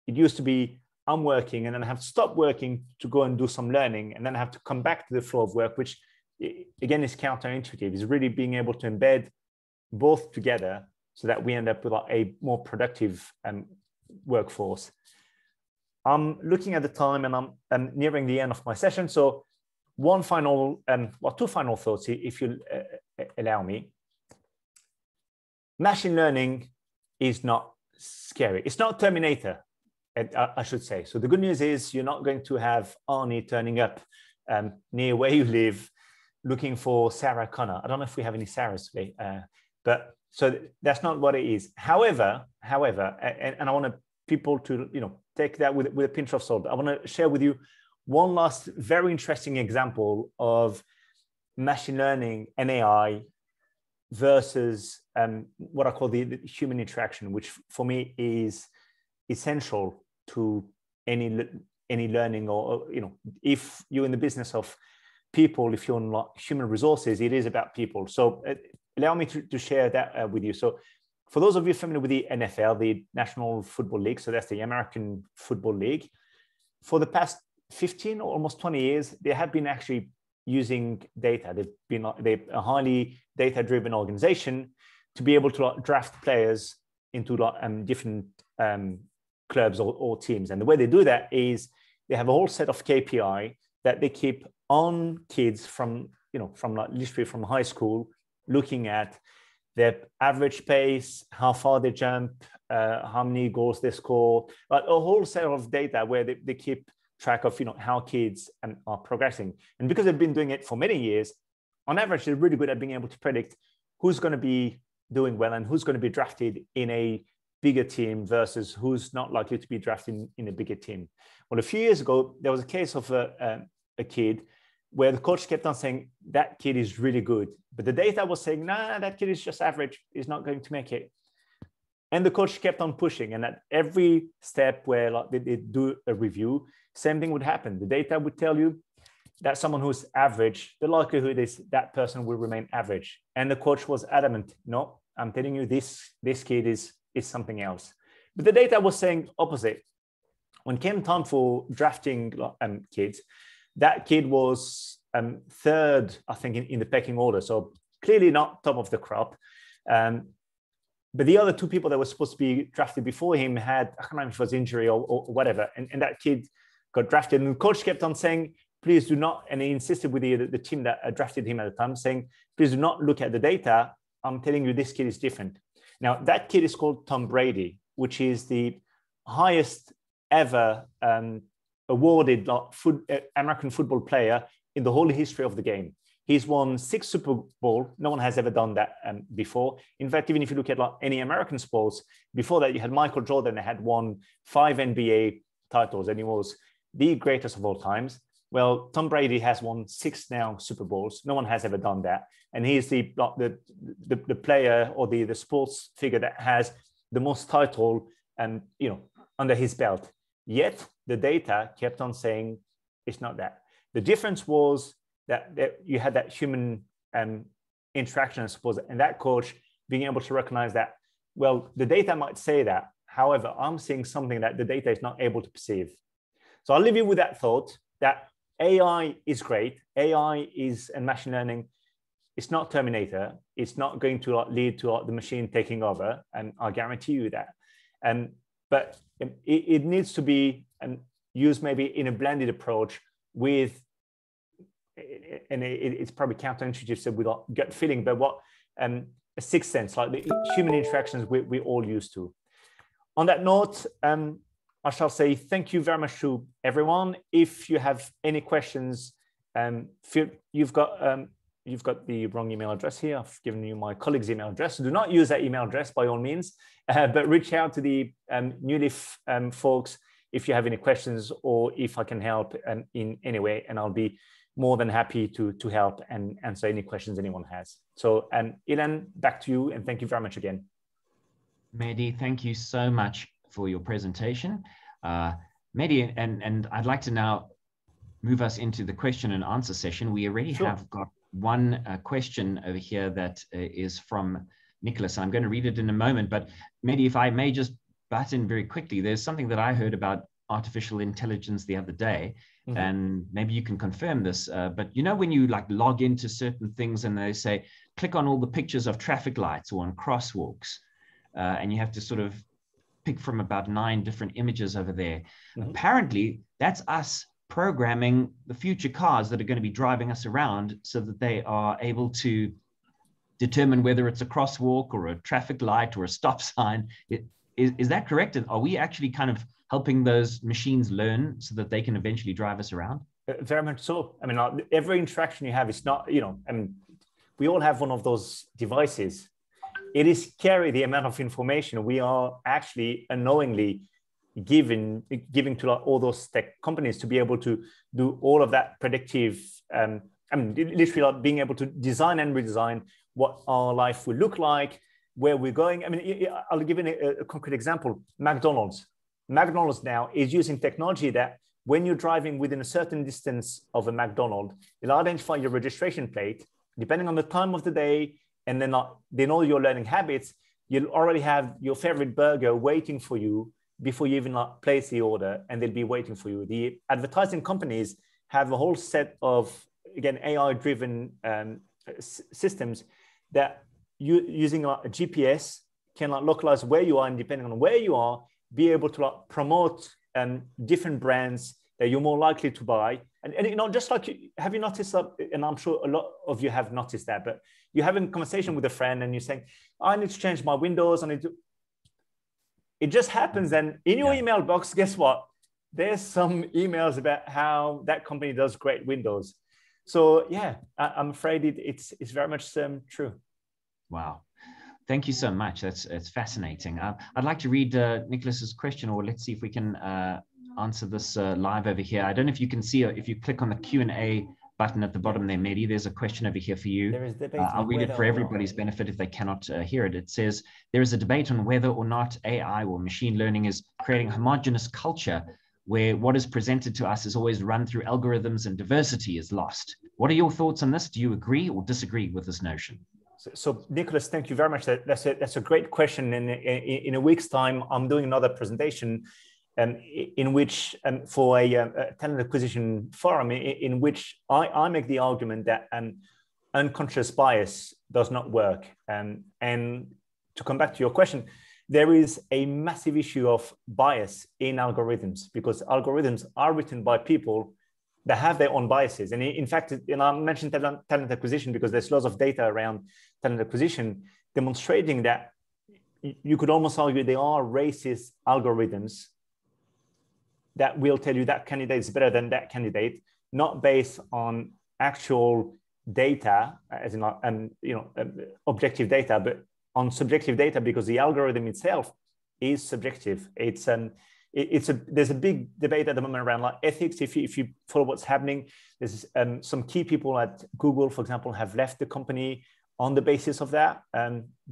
it used to be I'm working and then I have to stop working to go and do some learning, and then I have to come back to the flow of work, which again is counterintuitive. Is really being able to embed both together so that we end up with a more productive workforce. I'm looking at the time and I'm nearing the end of my session. So two final thoughts, if you allow me. Machine learning is not scary. It's not Terminator, I should say. So the good news is you're not going to have Arnie turning up near where you live looking for Sarah Connor. I don't know if we have any Sarahs today, but so that's not what it is. However, and I want people to take that with a pinch of salt. I want to share with you one last very interesting example of machine learning and AI versus what I call the human interaction, which for me is essential to any learning, or if you're in the business of people, if you're in human resources, it is about people. So allow me to share that with you. So for those of you familiar with the NFL, the National Football League, so that's the American Football League, for the past 15 or almost 20 years, they have been actually using data. They're a highly data-driven organization to be able to draft players into different clubs or teams. And the way they do that is they have a whole set of KPI that they keep on kids from literally from high school, looking at their average pace, how far they jump, how many goals they score, but a whole set of data where they keep track of how kids are progressing. And because they've been doing it for many years, on average, they're really good at being able to predict who's going to be doing well and who's going to be drafted in a bigger team versus who's not likely to be drafted in a bigger team. Well, a few years ago, there was a case of a kid where the coach kept on saying, that kid is really good. But the data was saying, nah, that kid is just average. He's not going to make it. And the coach kept on pushing. And at every step where they do a review, same thing would happen. The data would tell you that someone who's average, the likelihood is that person will remain average. And the coach was adamant, no, I'm telling you, this kid is something else. But the data was saying opposite. When it came time for drafting kids, that kid was third, I think, in the pecking order. So clearly not top of the crop. But the other two people that were supposed to be drafted before him had, I can't remember if it was injury or whatever. And that kid got drafted. And the coach kept on saying, please do not, and he insisted with the team that drafted him at the time, saying, please do not look at the data. I'm telling you, this kid is different. Now, that kid is called Tom Brady, which is the highest ever awarded American football player in the whole history of the game. He's won 6 Super Bowls. No one has ever done that before. In fact, even if you look at any American sports, before that you had Michael Jordan that had won 5 NBA titles, and he was the greatest of all times. Well, Tom Brady has won 6 now Super Bowls. No one has ever done that. And he's the player or the sports figure that has the most title under his belt. Yet the data kept on saying it's not that. The difference was that you had that human interaction, I suppose, and that coach being able to recognize that, well, the data might say that. However, I'm seeing something that the data is not able to perceive. So I'll leave you with that thought that AI is great. AI and machine learning. It's not Terminator. It's not going to lead to the machine taking over, and I guarantee you that. But it needs to be used maybe in a blended approach with, and it's probably counterintuitive, so we got gut feeling, but a sixth sense, like the human interactions we all used to. On that note, I shall say thank you very much to everyone. If you have any questions, you've got the wrong email address here. I've given you my colleague's email address. So do not use that email address by all means, but reach out to the New Leaf folks if you have any questions or if I can help in any way, and I'll be more than happy to help and answer any questions anyone has. So, Ilan, back to you, and thank you very much again. Mehdi, thank you so much for your presentation. Mehdi, and I'd like to now move us into the question and answer session. We already have got one question over here that is from Nicholas. I'm going to read it in a moment, but Mehdi, if I may just butt in very quickly, there's something that I heard about artificial intelligence the other day, and maybe you can confirm this, but when you log into certain things and they say, click on all the pictures of traffic lights or on crosswalks, and you have to sort of pick from about 9 different images over there. Apparently, that's us programming the future cars that are going to be driving us around so that they are able to determine whether it's a crosswalk or a traffic light or a stop sign. Is that correct? And are we actually kind of helping those machines learn so that they can eventually drive us around? Very much so. I mean, every interaction you have is not, we all have one of those devices. It is scary the amount of information we are actually unknowingly giving to all those tech companies to be able to do all of that predictive, literally being able to design and redesign what our life will look like, where we're going. I mean, I'll give you a concrete example. McDonald's now is using technology that when you're driving within a certain distance of a McDonald's, it'll identify your registration plate, depending on the time of the day, and then they know your learning habits. You'll already have your favorite burger waiting for you before you even place the order, and they'll be waiting for you. The advertising companies have a whole set of, again, AI-driven systems that using a GPS can like localize where you are, and depending on where you are, be able to like promote different brands that you're more likely to buy. And you know, just like, have you noticed that, and I'm sure a lot of you have noticed that, but you're having a conversation with a friend and you're saying, I need to change my windows, I need to, it just happens. And in your email box, guess what? There's some emails about how that company does great windows. So yeah, I'm afraid it's very much true. Wow. Thank you so much. It's fascinating. I'd like to read Nicholas's question, or let's see if we can answer this live over here. I don't know if you can see, if you click on the Q&A button at the bottom there, Mehdi, there's a question over here for you. There is debate I'll read it for everybody's benefit if they cannot hear it. It says, there is a debate on whether or not AI or machine learning is creating a homogenous culture where what is presented to us is always run through algorithms and diversity is lost. What are your thoughts on this? Do you agree or disagree with this notion? So Nicholas, thank you very much. That's a great question. And in a week's time, I'm doing another presentation in which, for a talent acquisition forum, in which I make the argument that unconscious bias does not work. And to come back to your question, there is a massive issue of bias in algorithms, because algorithms are written by people that have their own biases. And in fact, I mentioned talent acquisition because there's lots of data around talent acquisition demonstrating that you could almost argue they are racist algorithms that will tell you that candidate is better than that candidate, not based on actual data, as in objective data, but on subjective data, because the algorithm itself is subjective. There's a big debate at the moment around like ethics. If you follow what's happening, there's some key people at Google, for example, have left the company on the basis of that,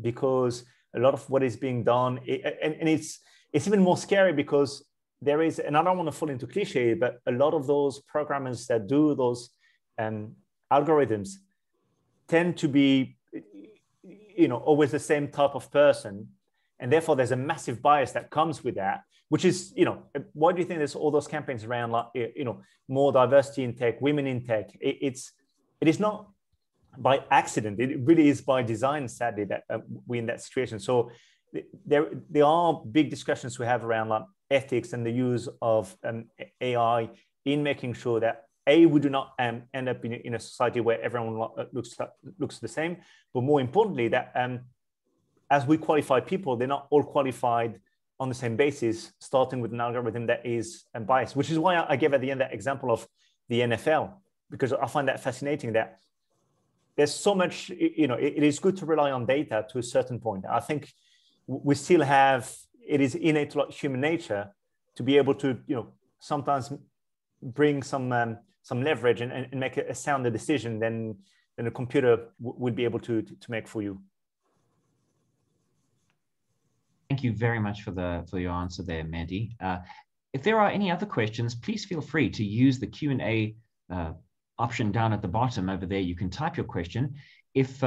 because a lot of what is being done, and it's even more scary because there is, and I don't want to fall into cliche, but a lot of those programmers that do those algorithms tend to be, always the same type of person. And therefore there's a massive bias that comes with that, which is, why do you think there's all those campaigns around like, more diversity in tech, women in tech? It is not by accident. It really is by design, sadly, that we're in that situation. So there are big discussions we have around like ethics and the use of AI in making sure that we do not end up in a society where everyone looks the same, but more importantly, that as we qualify people, they're not all qualified on the same basis, starting with an algorithm that is biased, which is why I gave at the end that example of the NFL, because I find that fascinating that there's so much, it is good to rely on data to a certain point. I think we still have, it is innate to like human nature to be able to, sometimes bring some leverage and make a sounder decision than a computer would be able to make for you. Thank you very much for your answer there, Mehdi. If there are any other questions, please feel free to use the Q&A option down at the bottom over there. You can type your question. If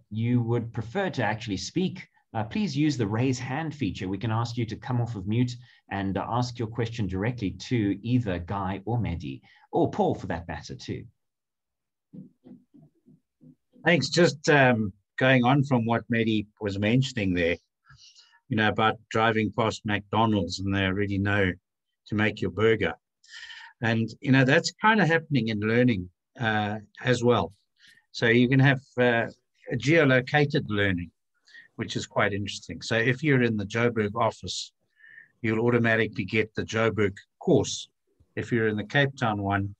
you would prefer to actually speak, please use the raise hand feature. We can ask you to come off of mute and ask your question directly to either Guy or Mehdi, or Paul for that matter too. Thanks. Just going on from what Mehdi was mentioning there, about driving past McDonald's and they already know to make your burger. And, that's kind of happening in learning as well. So you can have geolocated learning, which is quite interesting. So if you're in the Joburg office, you'll automatically get the Joburg course. If you're in the Cape Town one,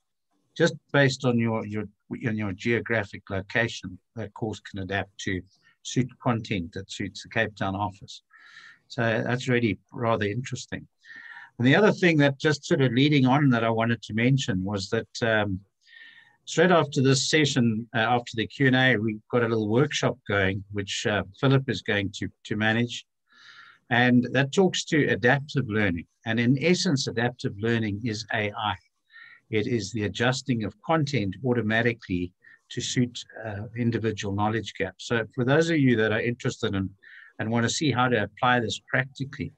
just based on your geographic location, that course can adapt to suit content that suits the Cape Town office. So that's really rather interesting. And the other thing that just sort of leading on that I wanted to mention was that straight after this session, after the Q&A, we've got a little workshop going, which Philip is going to manage. And that talks to adaptive learning. And in essence, adaptive learning is AI. It is the adjusting of content automatically to suit individual knowledge gaps. So for those of you that are interested in and want to see how to apply this practically,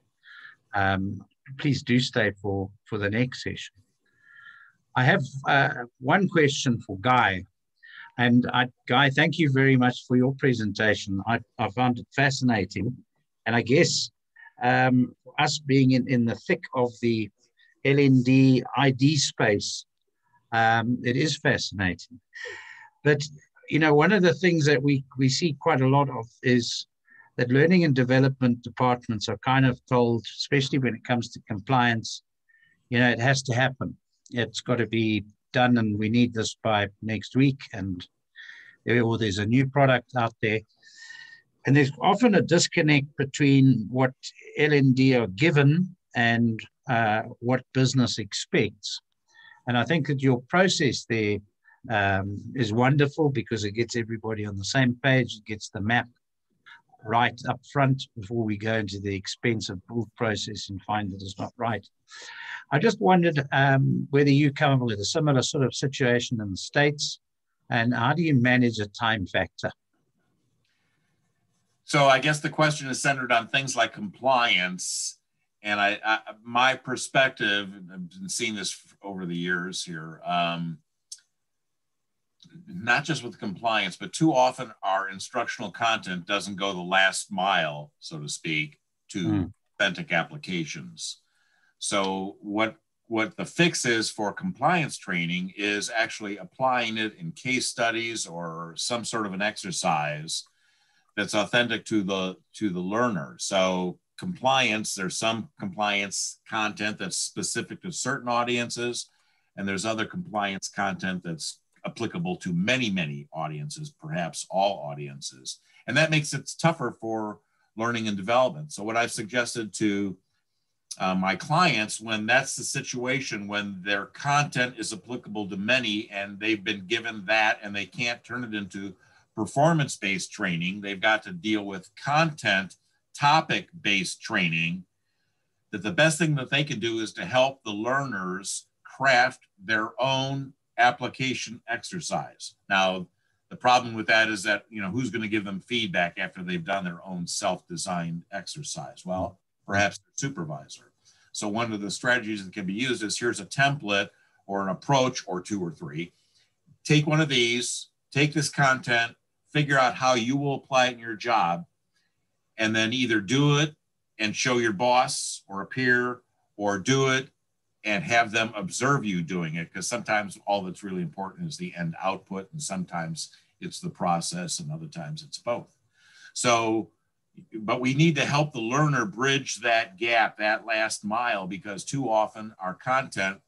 please do stay for the next session. I have one question for Guy. And Guy, thank you very much for your presentation. I found it fascinating. And I guess us being in the thick of the LND ID space, it is fascinating. But, you know, one of the things that we see quite a lot of is that learning and development departments are kind of told, especially when it comes to compliance, you know, it has to happen. It's got to be done, and we need this by next week, and there's a new product out there. And there's often a disconnect between what L&D are given and what business expects. And I think that your process there is wonderful because it gets everybody on the same page. It gets the map right up front before we go into the expensive build process and find that it's not right. I just wondered whether you come up with a similar sort of situation in the States, and how do you manage a time factor? So I guess the question is centered on things like compliance. And my perspective, I've been seeing this over the years here, not just with compliance, but too often our instructional content doesn't go the last mile, so to speak, to authentic applications. So what the fix is for compliance training is actually applying it in case studies or some sort of an exercise that's authentic to the learner. So compliance, there's some compliance content that's specific to certain audiences, and there's other compliance content that's applicable to many, many audiences, perhaps all audiences. And that makes it tougher for learning and development. So what I've suggested to my clients, when that's the situation, when their content is applicable to many and they've been given that and they can't turn it into performance-based training, they've got to deal with content topic-based training, that the best thing that they can do is to help the learners craft their own application exercise. Now, the problem with that is that, you know, who's going to give them feedback after they've done their own self-designed exercise? Well, perhaps their supervisor. So one of the strategies that can be used is, here's a template or an approach or two or three. Take one of these, take this content, figure out how you will apply it in your job, and then either do it and show your boss or a peer, or do it and have them observe you doing it, because sometimes all that's really important is the end output, and sometimes it's the process, and other times it's both. So, but we need to help the learner bridge that gap, that last mile, because too often our content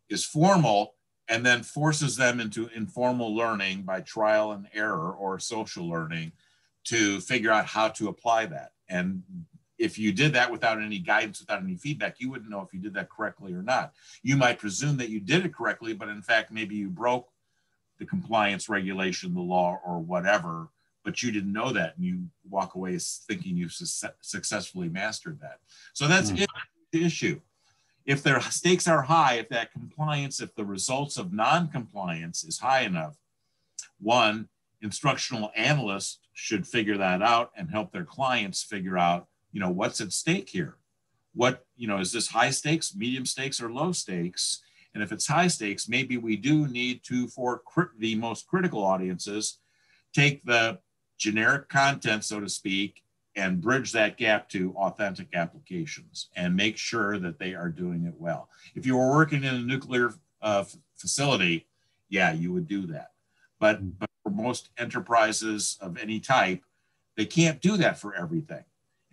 is formal and then forces them into informal learning by trial and error or social learning to figure out how to apply that. And if you did that without any guidance, without any feedback, you wouldn't know if you did that correctly or not. You might presume that you did it correctly, but in fact, maybe you broke the compliance regulation, the law, or whatever, but you didn't know that, and you walk away thinking you've successfully mastered that. So that's the issue. If their stakes are high, if that compliance, if the results of non-compliance is high enough, one, instructional analysts should figure that out and help their clients figure out, you know, what's at stake here? What, you know, is this high stakes, medium stakes, or low stakes? And if it's high stakes, maybe we do need to, for the most critical audiences, take the generic content, so to speak, and bridge that gap to authentic applications and make sure that they are doing it well. If you were working in a nuclear facility, yeah, you would do that. But for most enterprises of any type, they can't do that for everything.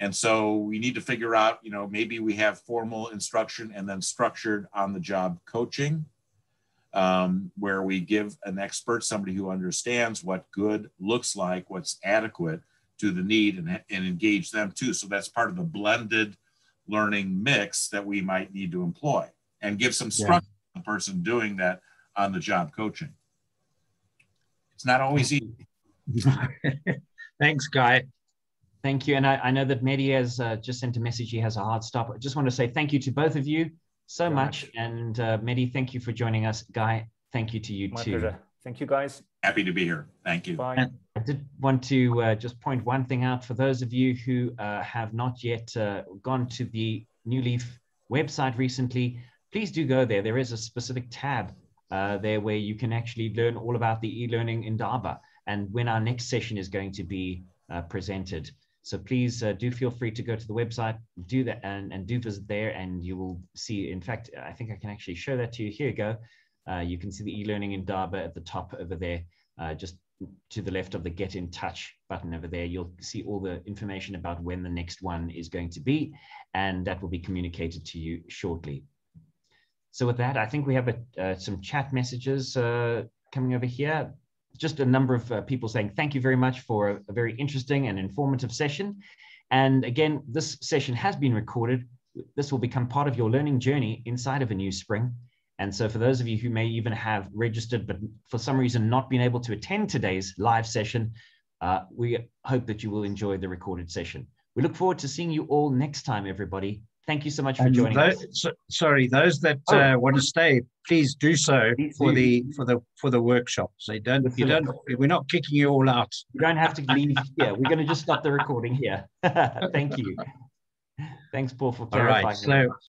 And so we need to figure out, you know, maybe we have formal instruction and then structured on-the-job coaching, where we give an expert, somebody who understands what good looks like, what's adequate to the need, and engage them too. So that's part of the blended learning mix that we might need to employ, and give some structure to the person doing that on-the-job coaching. It's not always easy. Thanks, Guy. Thank you. And I know that Mehdi has just sent a message. He has a hard stop. I just want to say thank you to both of you so much. And Mehdi, thank you for joining us. Guy, thank you to you too. My pleasure. Thank you, guys. Happy to be here. Thank you. Bye. I did want to just point one thing out for those of you who have not yet gone to the New Leaf website recently. Please do go there. There is a specific tab there where you can actually learn all about the e-learning Indaba and when our next session is going to be presented. So please do feel free to go to the website, do that, and do visit there, and you will see. In fact, I think I can actually show that to you. Here you go. You can see the eLearning Indaba at the top over there, just to the left of the Get in Touch button over there. You'll see all the information about when the next one is going to be, and that will be communicated to you shortly. So with that, I think we have some chat messages coming over here. Just a number of people saying thank you very much for a very interesting and informative session. And again, this session has been recorded. This will become part of your learning journey inside of A New Spring. And so for those of you who may even have registered, but for some reason not been able to attend today's live session, we hope that you will enjoy the recorded session. We look forward to seeing you all next time, everybody. Thank you so much for joining us. Sorry, those that want to stay, please do so for the workshop. So we're not kicking you all out. You don't have to leave here. We're going to just stop the recording here. Thank you. Thanks, Paul, for clarifying. All right, so